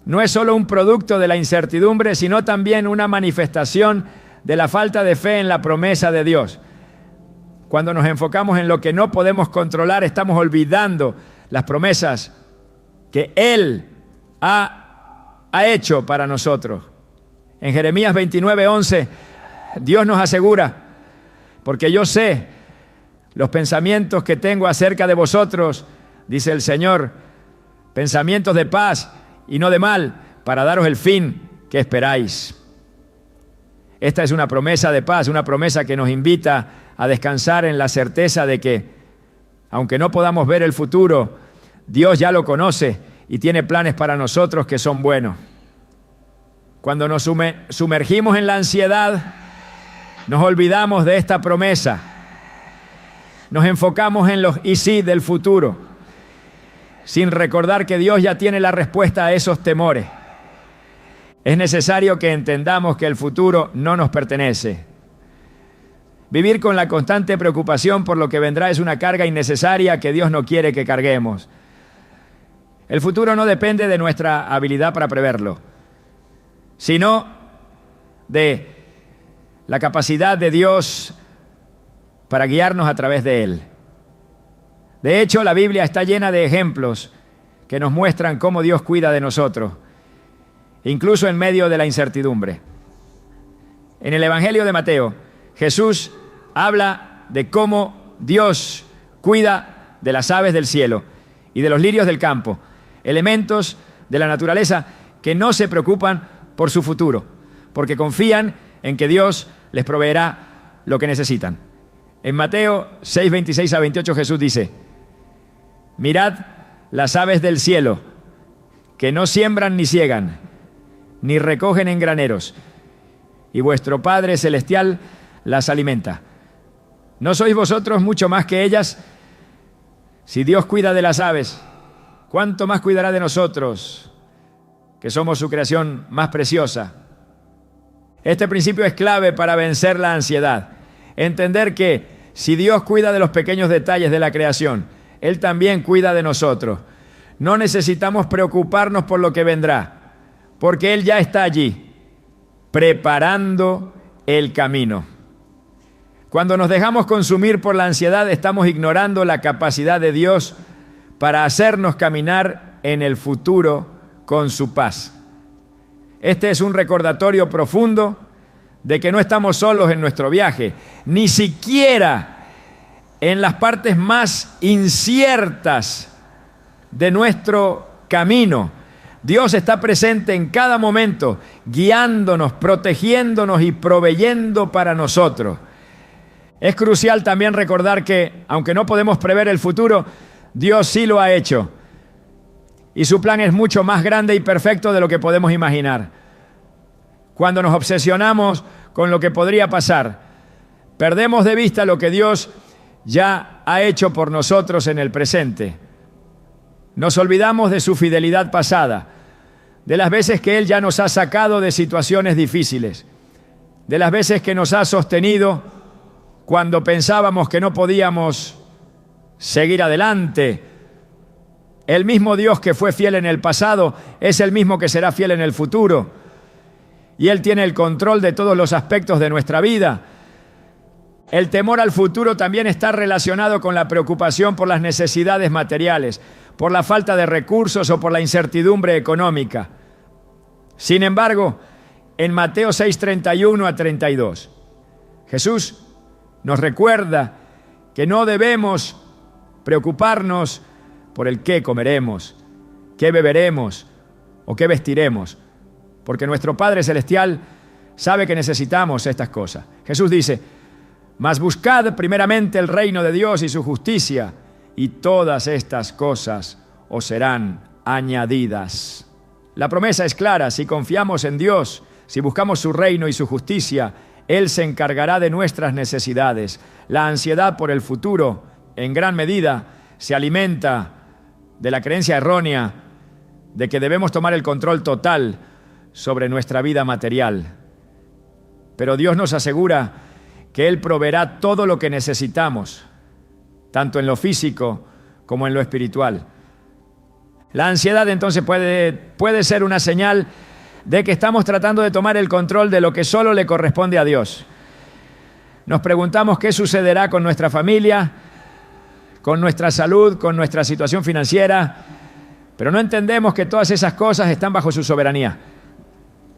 no es solo un producto de la incertidumbre, sino también una manifestación de la falta de fe en la promesa de Dios. Cuando nos enfocamos en lo que no podemos controlar, estamos olvidando las promesas que Él ha hecho para nosotros. En Jeremías 29:11, Dios nos asegura, porque yo sé los pensamientos que tengo acerca de vosotros, dice el Señor, pensamientos de paz y no de mal, para daros el fin que esperáis. Esta es una promesa de paz, una promesa que nos invita a descansar en la certeza de que, aunque no podamos ver el futuro, Dios ya lo conoce y tiene planes para nosotros que son buenos. Cuando nos sumergimos en la ansiedad, nos olvidamos de esta promesa. Nos enfocamos en los y sí del futuro, sin recordar que Dios ya tiene la respuesta a esos temores. Es necesario que entendamos que el futuro no nos pertenece. Vivir con la constante preocupación por lo que vendrá es una carga innecesaria que Dios no quiere que carguemos. El futuro no depende de nuestra habilidad para preverlo, sino de la capacidad de Dios para guiarnos a través de Él. De hecho, la Biblia está llena de ejemplos que nos muestran cómo Dios cuida de nosotros, incluso en medio de la incertidumbre. En el Evangelio de Mateo, Jesús habla de cómo Dios cuida de las aves del cielo y de los lirios del campo, elementos de la naturaleza que no se preocupan por su futuro, porque confían en que Dios les proveerá lo que necesitan. En Mateo 6, 26 a 28 Jesús dice: mirad las aves del cielo, que no siembran ni siegan, ni recogen en graneros, y vuestro Padre Celestial las alimenta. ¿No sois vosotros mucho más que ellas? Si Dios cuida de las aves, ¿cuánto más cuidará de nosotros, que somos su creación más preciosa? Este principio es clave para vencer la ansiedad. Entender que si Dios cuida de los pequeños detalles de la creación, Él también cuida de nosotros. No necesitamos preocuparnos por lo que vendrá, porque Él ya está allí, preparando el camino. Cuando nos dejamos consumir por la ansiedad, estamos ignorando la capacidad de Dios para hacernos caminar en el futuro con su paz. Este es un recordatorio profundo de que no estamos solos en nuestro viaje, ni siquiera en las partes más inciertas de nuestro camino. Dios está presente en cada momento, guiándonos, protegiéndonos y proveyendo para nosotros. Es crucial también recordar que, aunque no podemos prever el futuro, Dios sí lo ha hecho. Y su plan es mucho más grande y perfecto de lo que podemos imaginar. Cuando nos obsesionamos con lo que podría pasar, perdemos de vista lo que Dios ya ha hecho por nosotros en el presente. Nos olvidamos de su fidelidad pasada, de las veces que Él ya nos ha sacado de situaciones difíciles, de las veces que nos ha sostenido cuando pensábamos que no podíamos seguir adelante. El mismo Dios que fue fiel en el pasado es el mismo que será fiel en el futuro. Y Él tiene el control de todos los aspectos de nuestra vida. El temor al futuro también está relacionado con la preocupación por las necesidades materiales, por la falta de recursos o por la incertidumbre económica. Sin embargo, en Mateo 6:31 a 32, Jesús nos recuerda que no debemos preocuparnos por el qué comeremos, qué beberemos o qué vestiremos, porque nuestro Padre Celestial sabe que necesitamos estas cosas. Jesús dice: mas buscad primeramente el reino de Dios y su justicia, y todas estas cosas os serán añadidas. La promesa es clara: si confiamos en Dios, si buscamos su reino y su justicia, Él se encargará de nuestras necesidades. La ansiedad por el futuro, en gran medida, se alimenta de la creencia errónea de que debemos tomar el control total sobre nuestra vida material. Pero Dios nos asegura que Él proveerá todo lo que necesitamos, tanto en lo físico como en lo espiritual. La ansiedad entonces puede ser una señal de que estamos tratando de tomar el control de lo que solo le corresponde a Dios. Nos preguntamos qué sucederá con nuestra familia, con nuestra salud, con nuestra situación financiera, pero no entendemos que todas esas cosas están bajo su soberanía.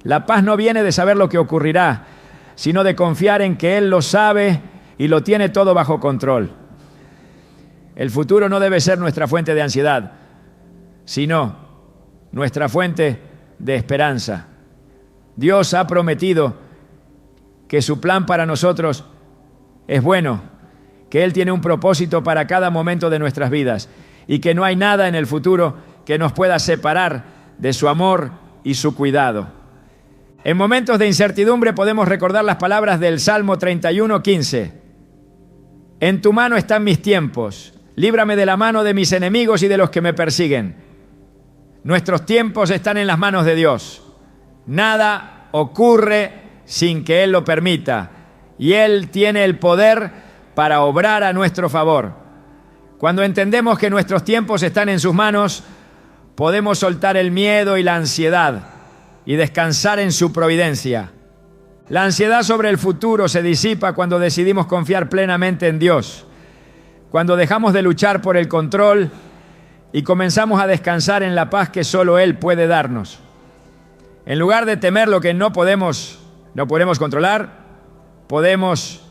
La paz no viene de saber lo que ocurrirá, sino de confiar en que Él lo sabe y lo tiene todo bajo control. El futuro no debe ser nuestra fuente de ansiedad, sino nuestra fuente de esperanza. Dios ha prometido que su plan para nosotros es bueno, que Él tiene un propósito para cada momento de nuestras vidas y que no hay nada en el futuro que nos pueda separar de su amor y su cuidado. En momentos de incertidumbre podemos recordar las palabras del Salmo 31:15. En tu mano están mis tiempos, líbrame de la mano de mis enemigos y de los que me persiguen. Nuestros tiempos están en las manos de Dios. Nada ocurre sin que Él lo permita, y Él tiene el poder para obrar a nuestro favor. Cuando entendemos que nuestros tiempos están en sus manos, podemos soltar el miedo y la ansiedad y descansar en su providencia. La ansiedad sobre el futuro se disipa cuando decidimos confiar plenamente en Dios, cuando dejamos de luchar por el control y comenzamos a descansar en la paz que solo Él puede darnos. En lugar de temer lo que no podemos controlar, podemos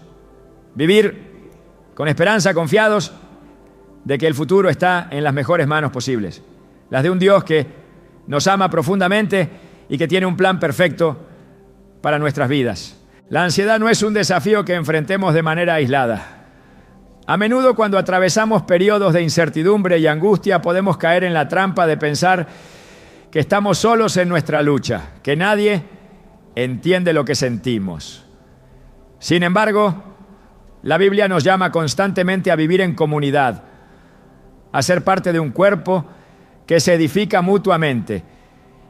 vivir con esperanza, confiados de que el futuro está en las mejores manos posibles, las de un Dios que nos ama profundamente y que tiene un plan perfecto para nuestras vidas. La ansiedad no es un desafío que enfrentemos de manera aislada. A menudo, cuando atravesamos periodos de incertidumbre y angustia, podemos caer en la trampa de pensar que estamos solos en nuestra lucha, que nadie entiende lo que sentimos. Sin embargo, la Biblia nos llama constantemente a vivir en comunidad, a ser parte de un cuerpo que se edifica mutuamente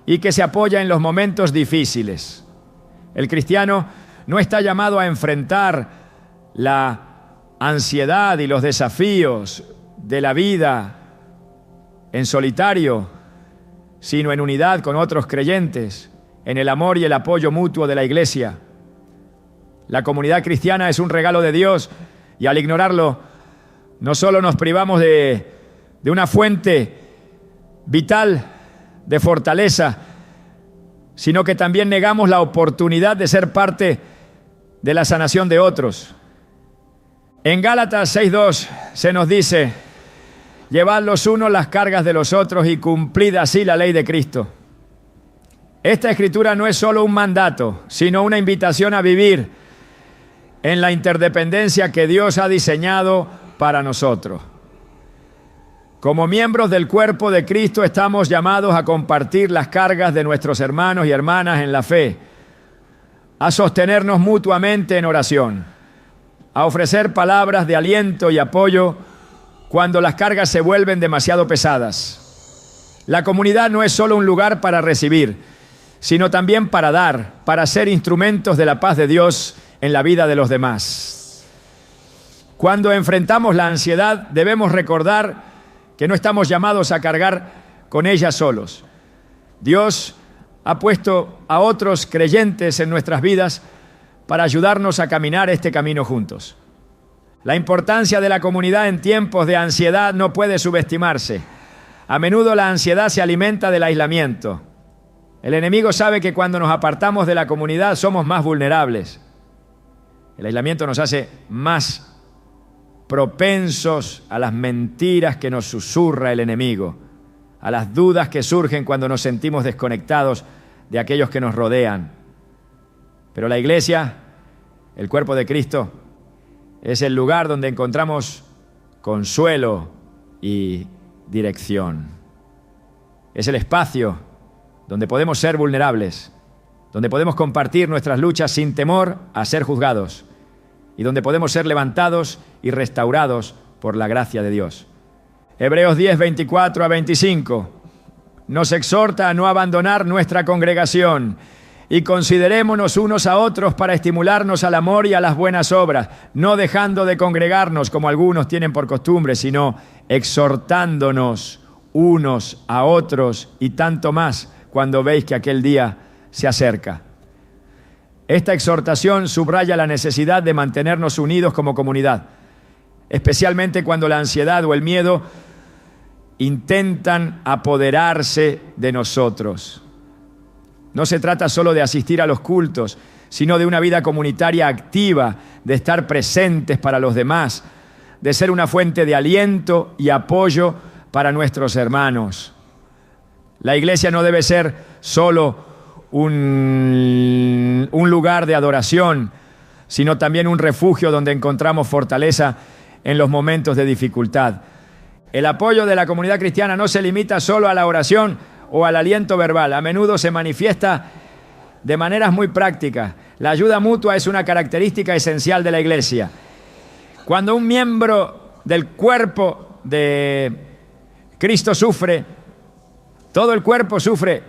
y que se apoya en los momentos difíciles. El cristiano no está llamado a enfrentar la ansiedad y los desafíos de la vida en solitario, sino en unidad con otros creyentes, en el amor y el apoyo mutuo de la iglesia. La comunidad cristiana es un regalo de Dios y al ignorarlo, no solo nos privamos de una fuente vital de fortaleza, sino que también negamos la oportunidad de ser parte de la sanación de otros. En Gálatas 6:2 se nos dice: llevad los unos las cargas de los otros y cumplid así la ley de Cristo. Esta escritura no es solo un mandato, sino una invitación a vivir en la interdependencia que Dios ha diseñado para nosotros. Como miembros del cuerpo de Cristo estamos llamados a compartir las cargas de nuestros hermanos y hermanas en la fe, a sostenernos mutuamente en oración, a ofrecer palabras de aliento y apoyo cuando las cargas se vuelven demasiado pesadas. La comunidad no es solo un lugar para recibir, sino también para dar, para ser instrumentos de la paz de Dios en la vida de los demás. Cuando enfrentamos la ansiedad, debemos recordar que no estamos llamados a cargar con ella solos. Dios ha puesto a otros creyentes en nuestras vidas para ayudarnos a caminar este camino juntos. La importancia de la comunidad en tiempos de ansiedad no puede subestimarse. A menudo la ansiedad se alimenta del aislamiento. El enemigo sabe que cuando nos apartamos de la comunidad somos más vulnerables. El aislamiento nos hace más propensos a las mentiras que nos susurra el enemigo, a las dudas que surgen cuando nos sentimos desconectados de aquellos que nos rodean. Pero la iglesia, el cuerpo de Cristo, es el lugar donde encontramos consuelo y dirección. Es el espacio donde podemos ser vulnerables, donde podemos compartir nuestras luchas sin temor a ser juzgados y donde podemos ser levantados y restaurados por la gracia de Dios. Hebreos 10, 24 a 25 nos exhorta a no abandonar nuestra congregación y considerémonos unos a otros para estimularnos al amor y a las buenas obras, no dejando de congregarnos como algunos tienen por costumbre, sino exhortándonos unos a otros y tanto más cuando veis que aquel día se acerca. Esta exhortación subraya la necesidad de mantenernos unidos como comunidad, especialmente cuando la ansiedad o el miedo intentan apoderarse de nosotros. No se trata solo de asistir a los cultos, sino de una vida comunitaria activa, de estar presentes para los demás, de ser una fuente de aliento y apoyo para nuestros hermanos. La iglesia no debe ser solo un lugar de adoración, sino también un refugio donde encontramos fortaleza en los momentos de dificultad. El apoyo de la comunidad cristiana no se limita solo a la oración o al aliento verbal. A menudo se manifiesta de maneras muy prácticas. La ayuda mutua es una característica esencial de la iglesia. Cuando un miembro del cuerpo de Cristo sufre, todo el cuerpo sufre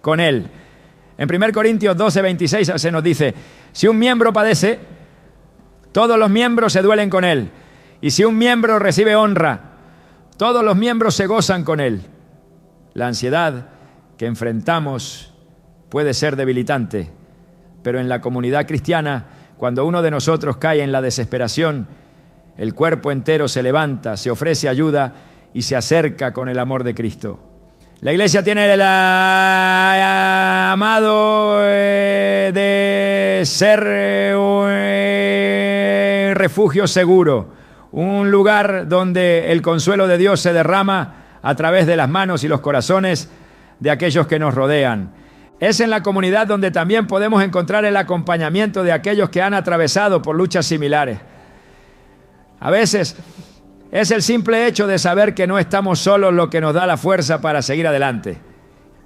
con él. En 1 Corintios 12, 26 se nos dice: si un miembro padece, todos los miembros se duelen con él. Y si un miembro recibe honra, todos los miembros se gozan con él. La ansiedad que enfrentamos puede ser debilitante, pero en la comunidad cristiana, cuando uno de nosotros cae en la desesperación, el cuerpo entero se levanta, se ofrece ayuda y se acerca con el amor de Cristo. La iglesia tiene el llamado de ser un refugio seguro, un lugar donde el consuelo de Dios se derrama a través de las manos y los corazones de aquellos que nos rodean. Es en la comunidad donde también podemos encontrar el acompañamiento de aquellos que han atravesado por luchas similares. A veces es el simple hecho de saber que no estamos solos lo que nos da la fuerza para seguir adelante.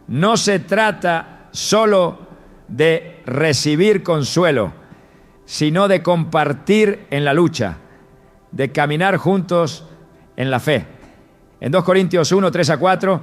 No se trata solo de recibir consuelo, sino de compartir en la lucha, de caminar juntos en la fe. En 2 Corintios 1, 3 a 4,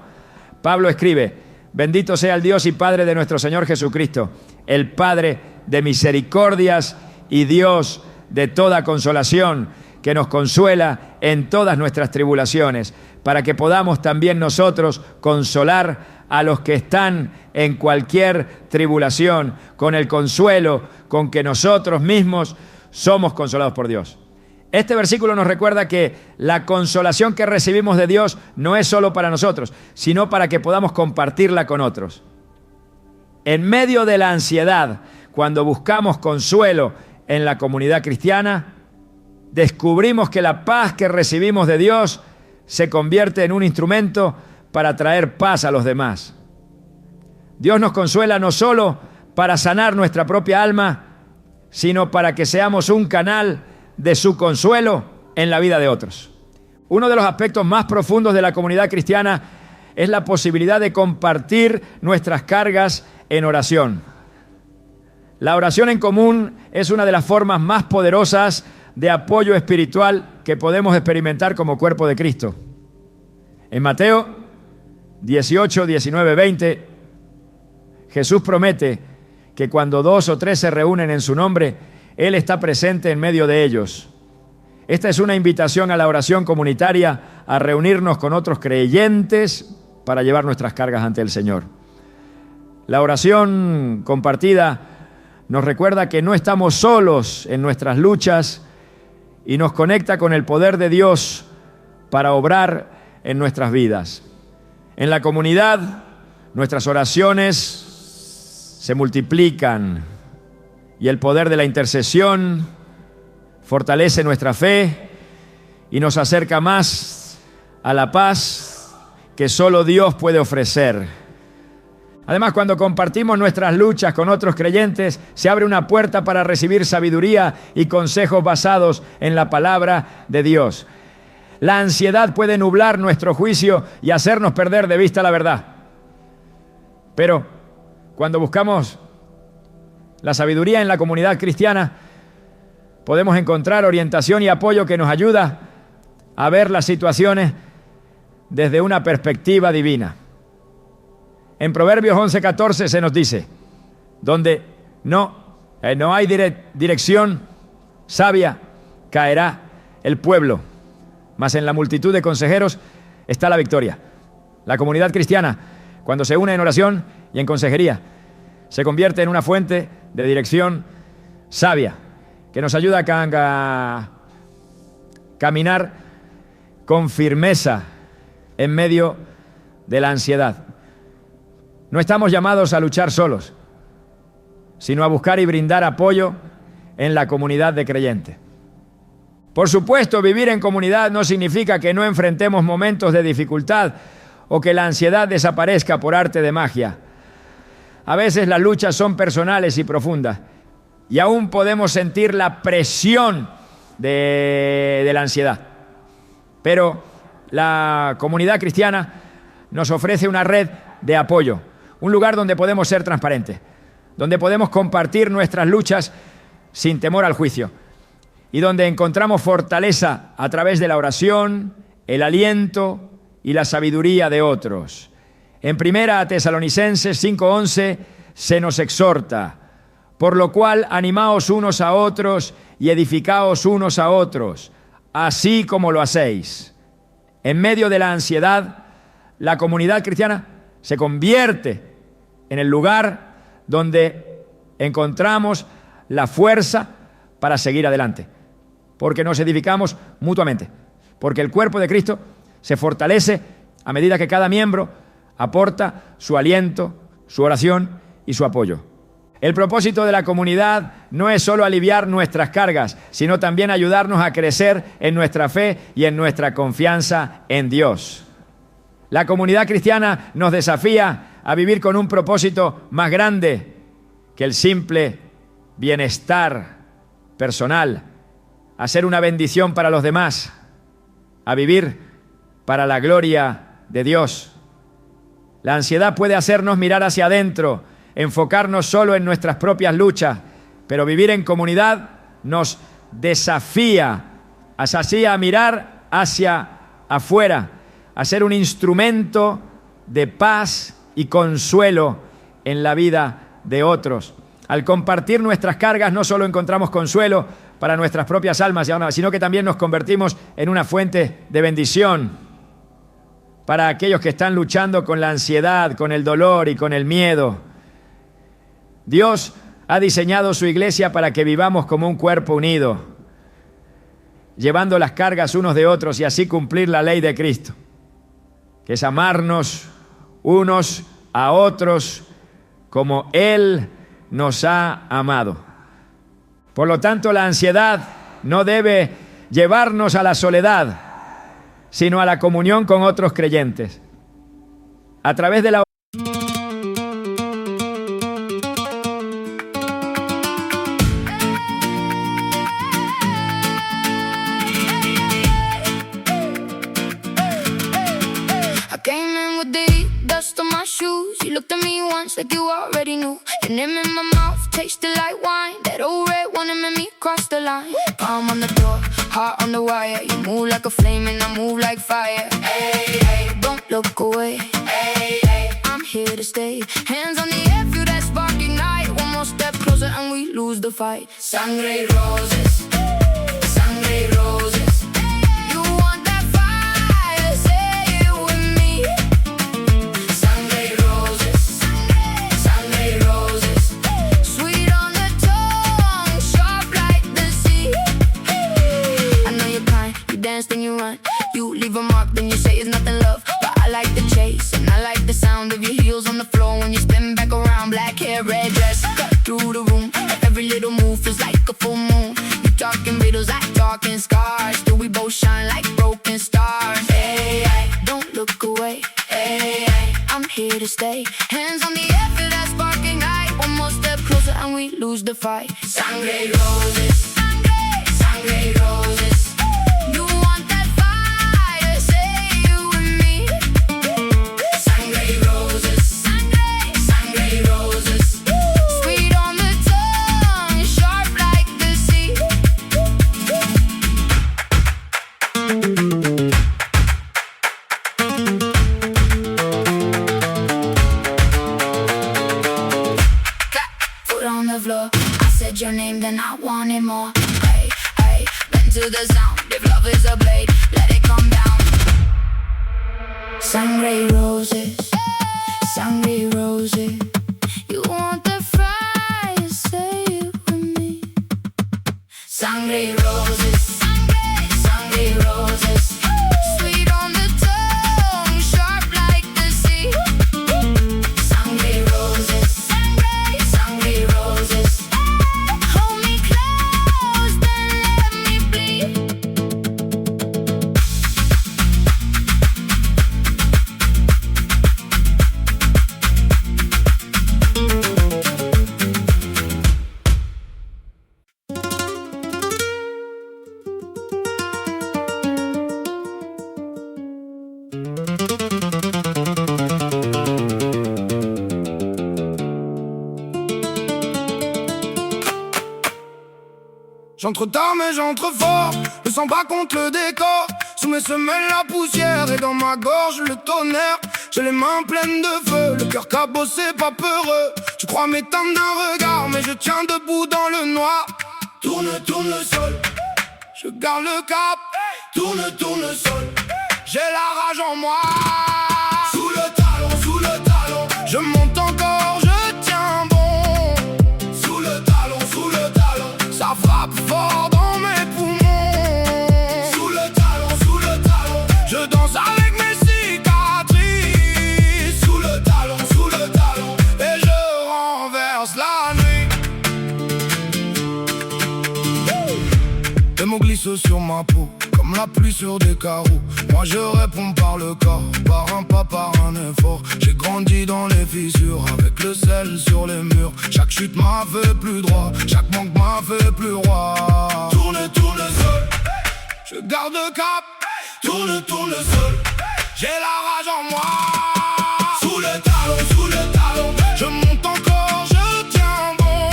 Pablo escribe: bendito sea el Dios y Padre de nuestro Señor Jesucristo, el Padre de misericordias y Dios de toda consolación, que nos consuela en todas nuestras tribulaciones, para que podamos también nosotros consolar a los que están en cualquier tribulación, con el consuelo con que nosotros mismos somos consolados por Dios. Este versículo nos recuerda que la consolación que recibimos de Dios no es solo para nosotros, sino para que podamos compartirla con otros. En medio de la ansiedad, cuando buscamos consuelo en la comunidad cristiana, descubrimos que la paz que recibimos de Dios se convierte en un instrumento para traer paz a los demás. Dios nos consuela no solo para sanar nuestra propia alma, sino para que seamos un canal de su consuelo en la vida de otros. Uno de los aspectos más profundos de la comunidad cristiana es la posibilidad de compartir nuestras cargas en oración. La oración en común es una de las formas más poderosas de apoyo espiritual que podemos experimentar como cuerpo de Cristo. En Mateo 18, 19, 20, Jesús promete que cuando 2 o 3 se reúnen en su nombre, Él está presente en medio de ellos. Esta es una invitación a la oración comunitaria, a reunirnos con otros creyentes para llevar nuestras cargas ante el Señor. La oración compartida nos recuerda que no estamos solos en nuestras luchas y nos conecta con el poder de Dios para obrar en nuestras vidas. En la comunidad, nuestras oraciones se multiplican y el poder de la intercesión fortalece nuestra fe y nos acerca más a la paz que solo Dios puede ofrecer. Además, cuando compartimos nuestras luchas con otros creyentes, se abre una puerta para recibir sabiduría y consejos basados en la palabra de Dios. La ansiedad puede nublar nuestro juicio y hacernos perder de vista la verdad. Pero cuando buscamos la sabiduría en la comunidad cristiana, podemos encontrar orientación y apoyo que nos ayuda a ver las situaciones desde una perspectiva divina. En Proverbios 11:14 se nos dice, donde no hay dirección sabia, caerá el pueblo, mas en la multitud de consejeros está la victoria. La comunidad cristiana, cuando se une en oración y en consejería, se convierte en una fuente de dirección sabia que nos ayuda a caminar con firmeza en medio de la ansiedad. No estamos llamados a luchar solos, sino a buscar y brindar apoyo en la comunidad de creyentes. Por supuesto, vivir en comunidad no significa que no enfrentemos momentos de dificultad o que la ansiedad desaparezca por arte de magia. A veces las luchas son personales y profundas y aún podemos sentir la presión de la ansiedad. Pero la comunidad cristiana nos ofrece una red de apoyo, un lugar donde podemos ser transparentes, donde podemos compartir nuestras luchas sin temor al juicio y donde encontramos fortaleza a través de la oración, el aliento y la sabiduría de otros. En 1 Tesalonicenses 5:11 se nos exhorta, por lo cual animaos unos a otros y edificaos unos a otros, así como lo hacéis. En medio de la ansiedad, la comunidad cristiana se convierte en el lugar donde encontramos la fuerza para seguir adelante, porque nos edificamos mutuamente, porque el cuerpo de Cristo se fortalece a medida que cada miembro aporta su aliento, su oración y su apoyo. El propósito de la comunidad no es solo aliviar nuestras cargas, sino también ayudarnos a crecer en nuestra fe y en nuestra confianza en Dios. La comunidad cristiana nos desafía a vivir con un propósito más grande que el simple bienestar personal, a ser una bendición para los demás, a vivir para la gloria de Dios. La ansiedad puede hacernos mirar hacia adentro, enfocarnos solo en nuestras propias luchas, pero vivir en comunidad nos desafía a mirar hacia afuera, a ser un instrumento de paz y consuelo en la vida de otros. Al compartir nuestras cargas no solo encontramos consuelo para nuestras propias almas, sino que también nos convertimos en una fuente de bendición para aquellos que están luchando con la ansiedad, con el dolor y con el miedo. Dios ha diseñado su iglesia para que vivamos como un cuerpo unido, llevando las cargas unos de otros y así cumplir la ley de Cristo, que es amarnos unos a otros como Él nos ha amado. Por lo tanto, la ansiedad no debe llevarnos a la soledad, sino a la comunión con otros creyentes. A través de la You looked at me once like you already knew. Your name in my mouth tasted like wine. That old red one that made me cross the line. Palm on the door, heart on the wire. You move like a flame and I move like fire. Hey, hey, don't look away. Hey, hey, I'm here to stay. Hands on the air, feel that spark ignite. One more step closer and we lose the fight. Sangre y roses, sangre y roses. Then you run, you leave a mark, then you say it's nothing, love. But I like the chase, and I like the sound of your heels on the floor when you spin back around. Black hair, red dress, cut through the room. Every little move feels like a full moon. You talking riddles, I talking scars. Still we both shine like broken stars. Hey, hey, don't look away. Hey, hey, I'm here to stay. Hands on the air, feel that spark ignite. One more step closer and we lose the fight. Sangre y roses, sangre, sangre y roses. I said your name, then I wanted more. Hey, hey, bend to the sound. If love is a blade, let it come down. Sangre y roses, sangre y roses. You want the fire, say it with me. Sangre y roses, sangre, sangre y roses. Sweet on the tongue, sharp like the sea. Sangre y roses, sangre, sangre y roses. Hold me close, then let me bleed. J'entre tard mais j'entre fort, le sang bat contre le décor. Sous mes semelles la poussière et dans ma gorge le tonnerre. J'ai les mains pleines de feu, le cœur cabossé pas peureux. Je crois m'éteindre d'un regard mais je tiens debout dans le noir. Tourne, tourne le sol, je garde le cap. Tourne, tourne le sol, j'ai la rage en moi. Sous le talon, je monte encore, je tiens bon. Sous le talon, ça frappe fort dans mes poumons. Sous le talon, je danse avec mes cicatrices. Sous le talon, et je renverse la nuit. Les mots glissent sur ma peau, comme la pluie sur des carreaux. Moi je réponds par le corps, par un pas, par un effort. J'ai grandi dans les fissures, avec le sel sur les murs. Chaque chute m'a fait plus droit, chaque manque m'a fait plus roi. Tourne, tourne le sol, je garde le cap. Tourne, tourne le sol, j'ai la rage en moi. Sous le talon, je monte encore, je tiens bon.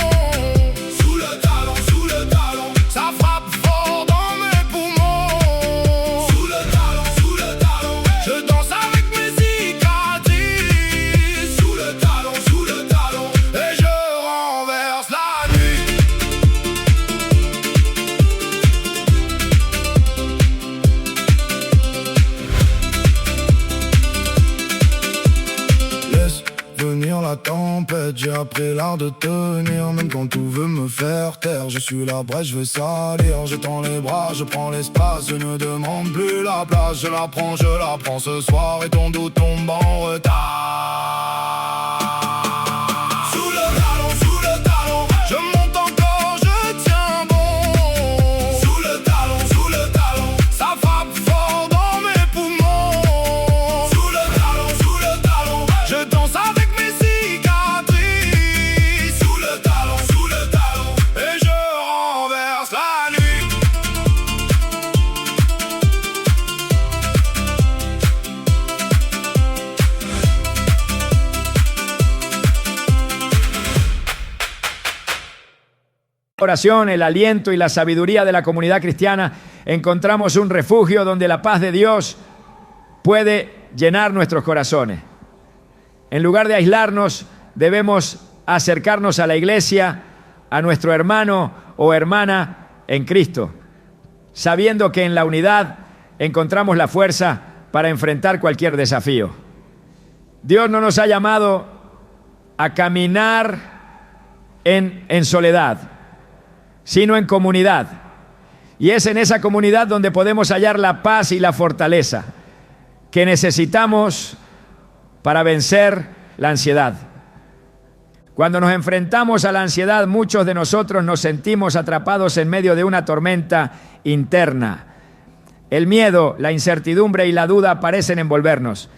Sous le talon, ça frappe fort dans mes poumons. Sous le talon, je danse avec mes cicatrices. Sous le talon, et je renverse la nuit. J'ai l'art de tenir, même quand tout veut me faire taire. Je suis la brèche, je vais salir. Je tends les bras, je prends l'espace. Je ne demande plus la place. Je la prends ce soir. Et ton dos tombe en retard. Sous le talon, je monte encore, je tiens bon. Sous le talon, ça frappe fort dans mes poumons. Sous le talon, je danse avec mes cicatrices. Sous le talon, et je renverse la nuit. Oración, el aliento y la sabiduría de la comunidad cristiana, encontramos un refugio donde la paz de Dios puede llenar nuestros corazones. En lugar de aislarnos, debemos acercarnos a la iglesia, a nuestro hermano o hermana en Cristo, sabiendo que en la unidad encontramos la fuerza para enfrentar cualquier desafío. Dios no nos ha llamado a caminar en soledad, sino en comunidad. Y es en esa comunidad donde podemos hallar la paz y la fortaleza que necesitamos para vencer la ansiedad. Cuando nos enfrentamos a la ansiedad, muchos de nosotros nos sentimos atrapados en medio de una tormenta interna. El miedo, la incertidumbre y la duda parecen envolvernos.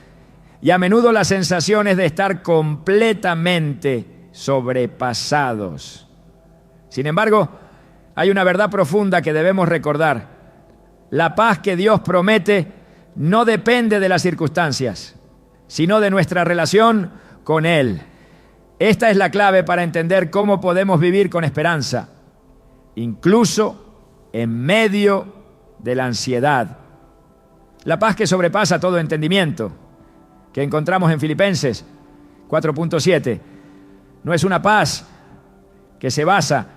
Y a menudo la sensación es de estar completamente sobrepasados. Sin embargo, hay una verdad profunda que debemos recordar. La paz que Dios promete no depende de las circunstancias, sino de nuestra relación con Él. Esta es la clave para entender cómo podemos vivir con esperanza, incluso en medio de la ansiedad. La paz que sobrepasa todo entendimiento, que encontramos en Filipenses 4.7, no es una paz que se basa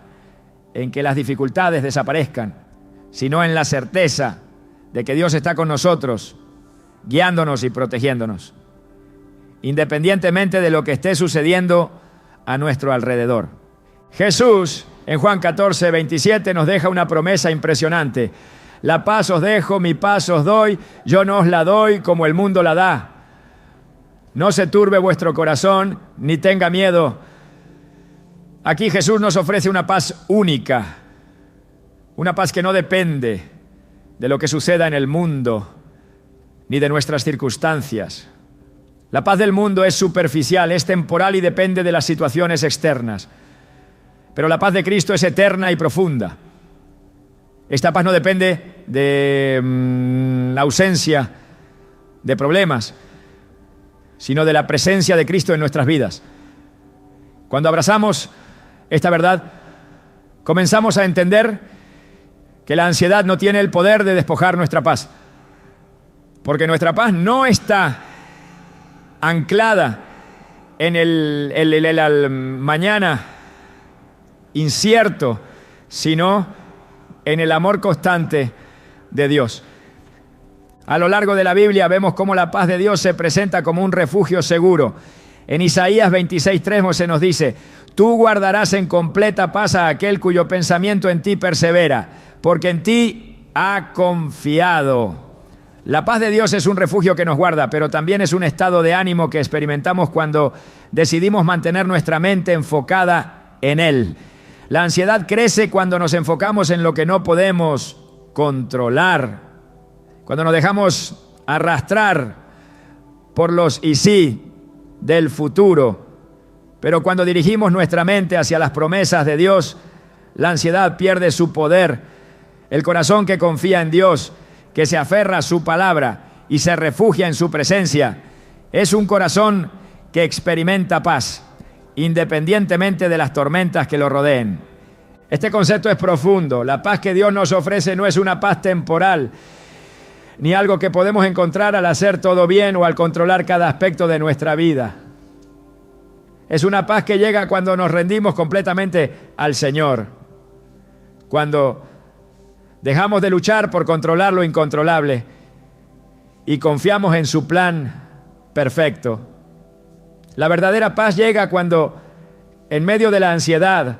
en que las dificultades desaparezcan, sino en la certeza de que Dios está con nosotros, guiándonos y protegiéndonos, independientemente de lo que esté sucediendo a nuestro alrededor. Jesús, en Juan 14:27, nos deja una promesa impresionante. La paz os dejo, mi paz os doy, yo no os la doy como el mundo la da. No se turbe vuestro corazón, ni tenga miedo. Aquí Jesús nos ofrece una paz única, una paz que no depende de lo que suceda en el mundo, ni de nuestras circunstancias. La paz del mundo es superficial, es temporal y depende de las situaciones externas. Pero la paz de Cristo es eterna y profunda. Esta paz no depende de la ausencia de problemas, sino de la presencia de Cristo en nuestras vidas. Cuando abrazamos esta verdad, comenzamos a entender que la ansiedad no tiene el poder de despojar nuestra paz, porque nuestra paz no está anclada en el mañana incierto, sino en el amor constante de Dios. A lo largo de la Biblia vemos cómo la paz de Dios se presenta como un refugio seguro. En Isaías 26:3 se nos dice: tú guardarás en completa paz a aquel cuyo pensamiento en ti persevera, porque en ti ha confiado. La paz de Dios es un refugio que nos guarda, pero también es un estado de ánimo que experimentamos cuando decidimos mantener nuestra mente enfocada en Él. La ansiedad crece cuando nos enfocamos en lo que no podemos controlar, cuando nos dejamos arrastrar por los y sí del futuro. Pero cuando dirigimos nuestra mente hacia las promesas de Dios, la ansiedad pierde su poder. El corazón que confía en Dios, que se aferra a su palabra y se refugia en su presencia, es un corazón que experimenta paz, independientemente de las tormentas que lo rodeen. Este concepto es profundo. La paz que Dios nos ofrece no es una paz temporal, ni algo que podemos encontrar al hacer todo bien o al controlar cada aspecto de nuestra vida. Es una paz que llega cuando nos rendimos completamente al Señor, cuando dejamos de luchar por controlar lo incontrolable y confiamos en su plan perfecto. La verdadera paz llega cuando en medio de la ansiedad,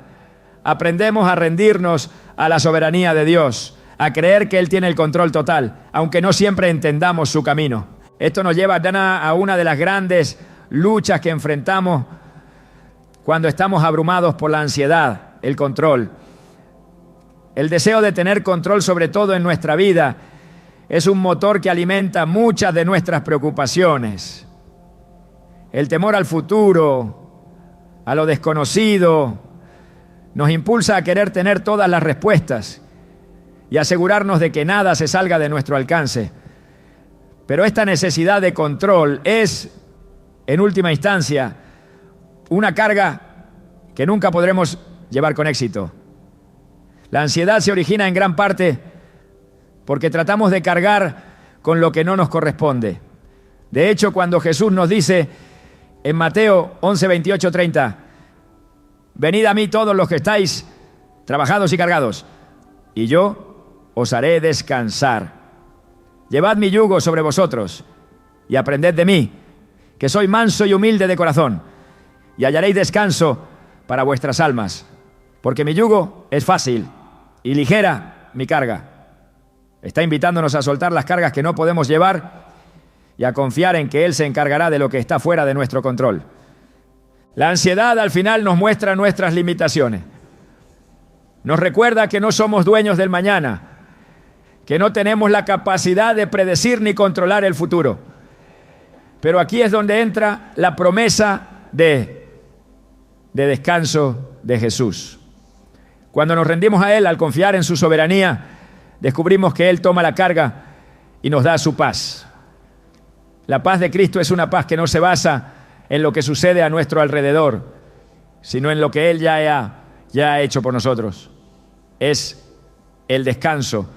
aprendemos a rendirnos a la soberanía de Dios, a creer que Él tiene el control total, aunque no siempre entendamos su camino. Esto nos lleva a una de las grandes luchas que enfrentamos cuando estamos abrumados por la ansiedad, el control. El deseo de tener control sobre todo en nuestra vida es un motor que alimenta muchas de nuestras preocupaciones. El temor al futuro, a lo desconocido, nos impulsa a querer tener todas las respuestas y asegurarnos de que nada se salga de nuestro alcance. Pero esta necesidad de control es, en última instancia, una carga que nunca podremos llevar con éxito. La ansiedad se origina en gran parte porque tratamos de cargar con lo que no nos corresponde. De hecho, cuando Jesús nos dice en Mateo 11, 28, 30, venid a mí todos los que estáis trabajados y cargados, y yo os haré descansar. Llevad mi yugo sobre vosotros y aprended de mí, que soy manso y humilde de corazón, y hallaréis descanso para vuestras almas, porque mi yugo es fácil y ligera mi carga. Está invitándonos a soltar las cargas que no podemos llevar y a confiar en que Él se encargará de lo que está fuera de nuestro control. La ansiedad al final nos muestra nuestras limitaciones. Nos recuerda que no somos dueños del mañana, que no tenemos la capacidad de predecir ni controlar el futuro. Pero aquí es donde entra la promesa de descanso de Jesús. Cuando nos rendimos a Él, al confiar en su soberanía, descubrimos que Él toma la carga y nos da su paz. La paz de Cristo es una paz que no se basa en lo que sucede a nuestro alrededor, sino en lo que Él ya ha hecho por nosotros. Es el descanso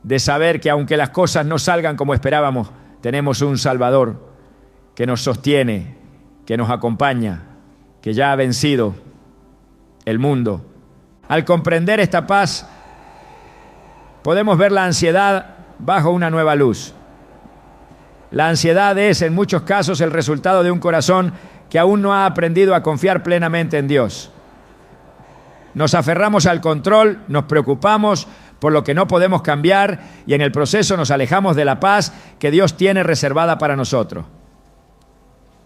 de saber que aunque las cosas no salgan como esperábamos, tenemos un Salvador que nos sostiene, que nos acompaña, que ya ha vencido el mundo. Al comprender esta paz, podemos ver la ansiedad bajo una nueva luz. La ansiedad es, en muchos casos, el resultado de un corazón que aún no ha aprendido a confiar plenamente en Dios. Nos aferramos al control, nos preocupamos por lo que no podemos cambiar y en el proceso nos alejamos de la paz que Dios tiene reservada para nosotros.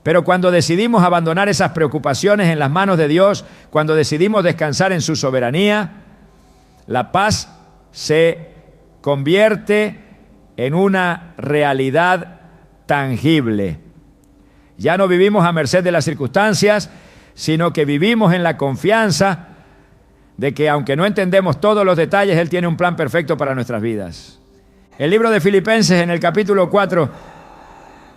Pero cuando decidimos abandonar esas preocupaciones en las manos de Dios, cuando decidimos descansar en su soberanía, la paz se convierte en una realidad tangible. Ya no vivimos a merced de las circunstancias, sino que vivimos en la confianza de que aunque no entendemos todos los detalles, Él tiene un plan perfecto para nuestras vidas. El libro de Filipenses, en el capítulo 4,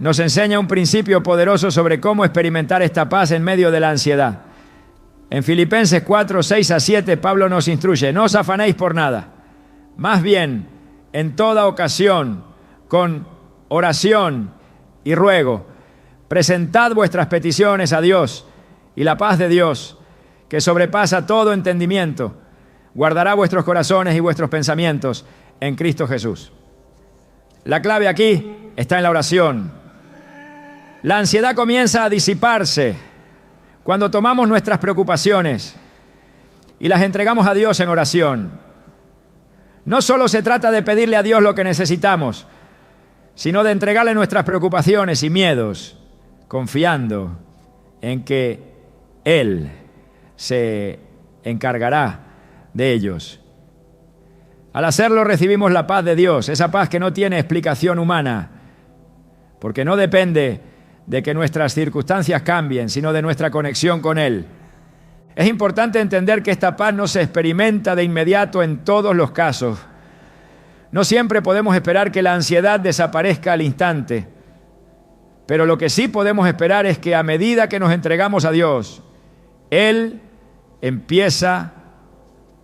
nos enseña un principio poderoso sobre cómo experimentar esta paz en medio de la ansiedad. En Filipenses 4, 6 a 7, Pablo nos instruye: no os afanéis por nada, más bien, en toda ocasión, con oración y ruego, presentad vuestras peticiones a Dios, y la paz de Dios, que sobrepasa todo entendimiento, guardará vuestros corazones y vuestros pensamientos en Cristo Jesús. La clave aquí está en la oración. La ansiedad comienza a disiparse cuando tomamos nuestras preocupaciones y las entregamos a Dios en oración. No solo se trata de pedirle a Dios lo que necesitamos, sino de entregarle nuestras preocupaciones y miedos, confiando en que Él se encargará de ellos. Al hacerlo recibimos la paz de Dios, esa paz que no tiene explicación humana, porque no depende de que nuestras circunstancias cambien, sino de nuestra conexión con Él. Es importante entender que esta paz no se experimenta de inmediato en todos los casos. No siempre podemos esperar que la ansiedad desaparezca al instante, pero lo que sí podemos esperar es que a medida que nos entregamos a Dios, Él empieza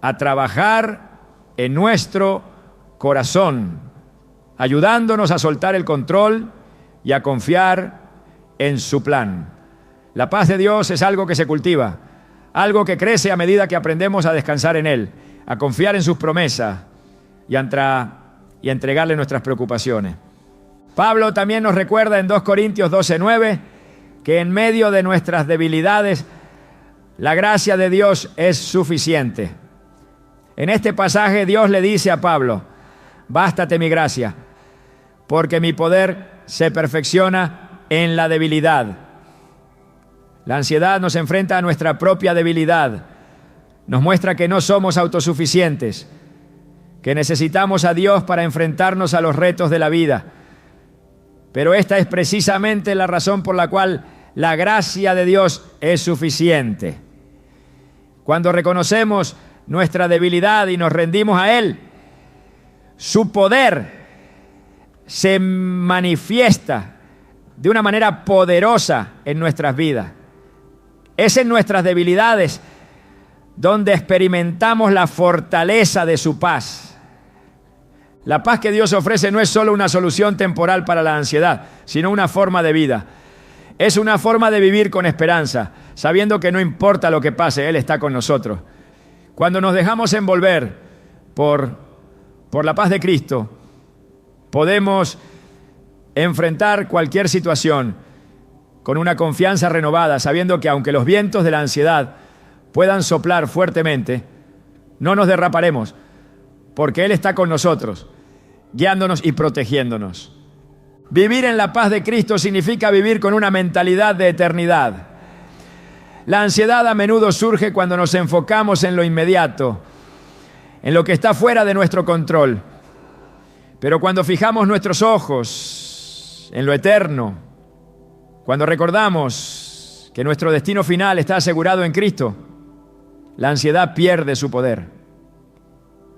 a trabajar en nuestro corazón, ayudándonos a soltar el control y a confiar en su plan. La paz de Dios es algo que se cultiva, algo que crece a medida que aprendemos a descansar en Él, a confiar en sus promesas y a entregarle nuestras preocupaciones. Pablo también nos recuerda en 2 Corintios 12:9 que en medio de nuestras debilidades La gracia de Dios es suficiente. En este pasaje Dios le dice a Pablo: bástate mi gracia, porque mi poder se perfecciona en la debilidad. La ansiedad nos enfrenta a nuestra propia debilidad. Nos muestra que no somos autosuficientes, que necesitamos a Dios para enfrentarnos a los retos de la vida. Pero esta es precisamente la razón por la cual la gracia de Dios es suficiente. Cuando reconocemos nuestra debilidad y nos rendimos a Él, su poder se manifiesta de una manera poderosa en nuestras vidas. Es en nuestras debilidades donde experimentamos la fortaleza de su paz. La paz que Dios ofrece no es solo una solución temporal para la ansiedad, sino una forma de vida. Es una forma de vivir con esperanza, sabiendo que no importa lo que pase, Él está con nosotros. Cuando nos dejamos envolver por la paz de Cristo, podemos enfrentar cualquier situación con una confianza renovada, sabiendo que aunque los vientos de la ansiedad puedan soplar fuertemente, no nos derraparemos, porque Él está con nosotros, guiándonos y protegiéndonos. Vivir en la paz de Cristo significa vivir con una mentalidad de eternidad. La ansiedad a menudo surge cuando nos enfocamos en lo inmediato, en lo que está fuera de nuestro control. Pero cuando fijamos nuestros ojos en lo eterno, cuando recordamos que nuestro destino final está asegurado en Cristo, la ansiedad pierde su poder.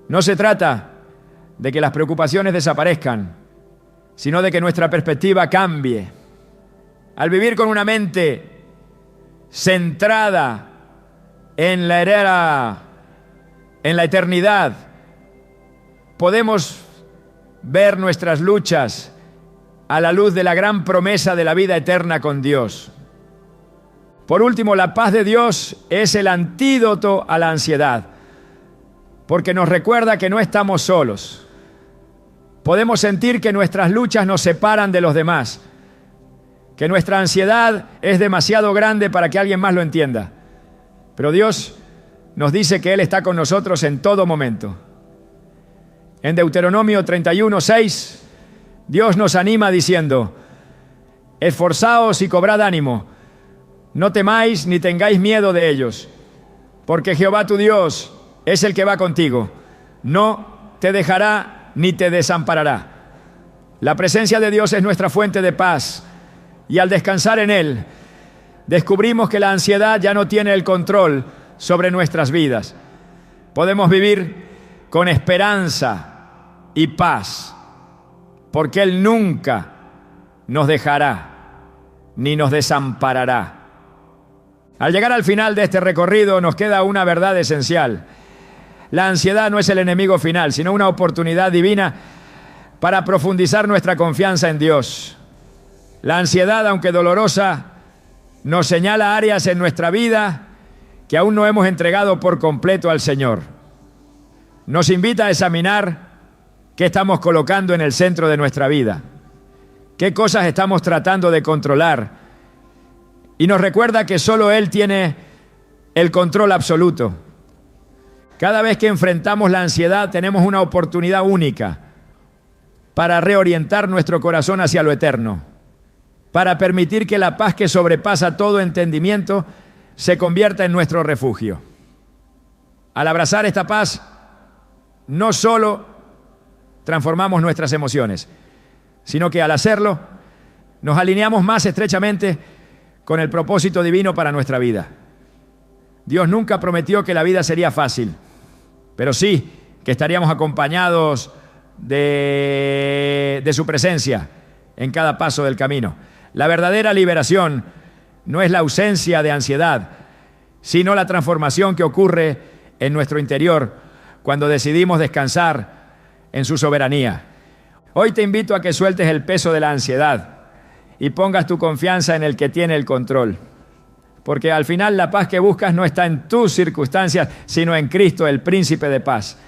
No se trata de que las preocupaciones desaparezcan, sino de que nuestra perspectiva cambie. Al vivir con una mente centrada en la eternidad, podemos ver nuestras luchas a la luz de la gran promesa de la vida eterna con Dios. Por último, la paz de Dios es el antídoto a la ansiedad, porque nos recuerda que no estamos solos. Podemos sentir que nuestras luchas nos separan de los demás, que nuestra ansiedad es demasiado grande para que alguien más lo entienda. Pero Dios nos dice que Él está con nosotros en todo momento. En Deuteronomio 31:6, Dios nos anima diciendo: esforzaos y cobrad ánimo, no temáis ni tengáis miedo de ellos, porque Jehová tu Dios es el que va contigo, no te dejará ni te desamparará. La presencia de Dios es nuestra fuente de paz, y al descansar en Él, descubrimos que la ansiedad ya no tiene el control sobre nuestras vidas. Podemos vivir con esperanza y paz, porque Él nunca nos dejará ni nos desamparará. Al llegar al final de este recorrido nos queda una verdad esencial. La ansiedad no es el enemigo final, sino una oportunidad divina para profundizar nuestra confianza en Dios. La ansiedad, aunque dolorosa, nos señala áreas en nuestra vida que aún no hemos entregado por completo al Señor. Nos invita a examinar qué estamos colocando en el centro de nuestra vida, qué cosas estamos tratando de controlar, y nos recuerda que solo Él tiene el control absoluto. Cada vez que enfrentamos la ansiedad tenemos una oportunidad única para reorientar nuestro corazón hacia lo eterno, para permitir que la paz que sobrepasa todo entendimiento se convierta en nuestro refugio. Al abrazar esta paz, no solo transformamos nuestras emociones, sino que al hacerlo, nos alineamos más estrechamente con el propósito divino para nuestra vida. Dios nunca prometió que la vida sería fácil, pero sí que estaríamos acompañados de su presencia en cada paso del camino. La verdadera liberación no es la ausencia de ansiedad, sino la transformación que ocurre en nuestro interior cuando decidimos descansar en su soberanía. Hoy te invito a que sueltes el peso de la ansiedad y pongas tu confianza en el que tiene el control. Porque al final la paz que buscas no está en tus circunstancias, sino en Cristo, el príncipe de paz.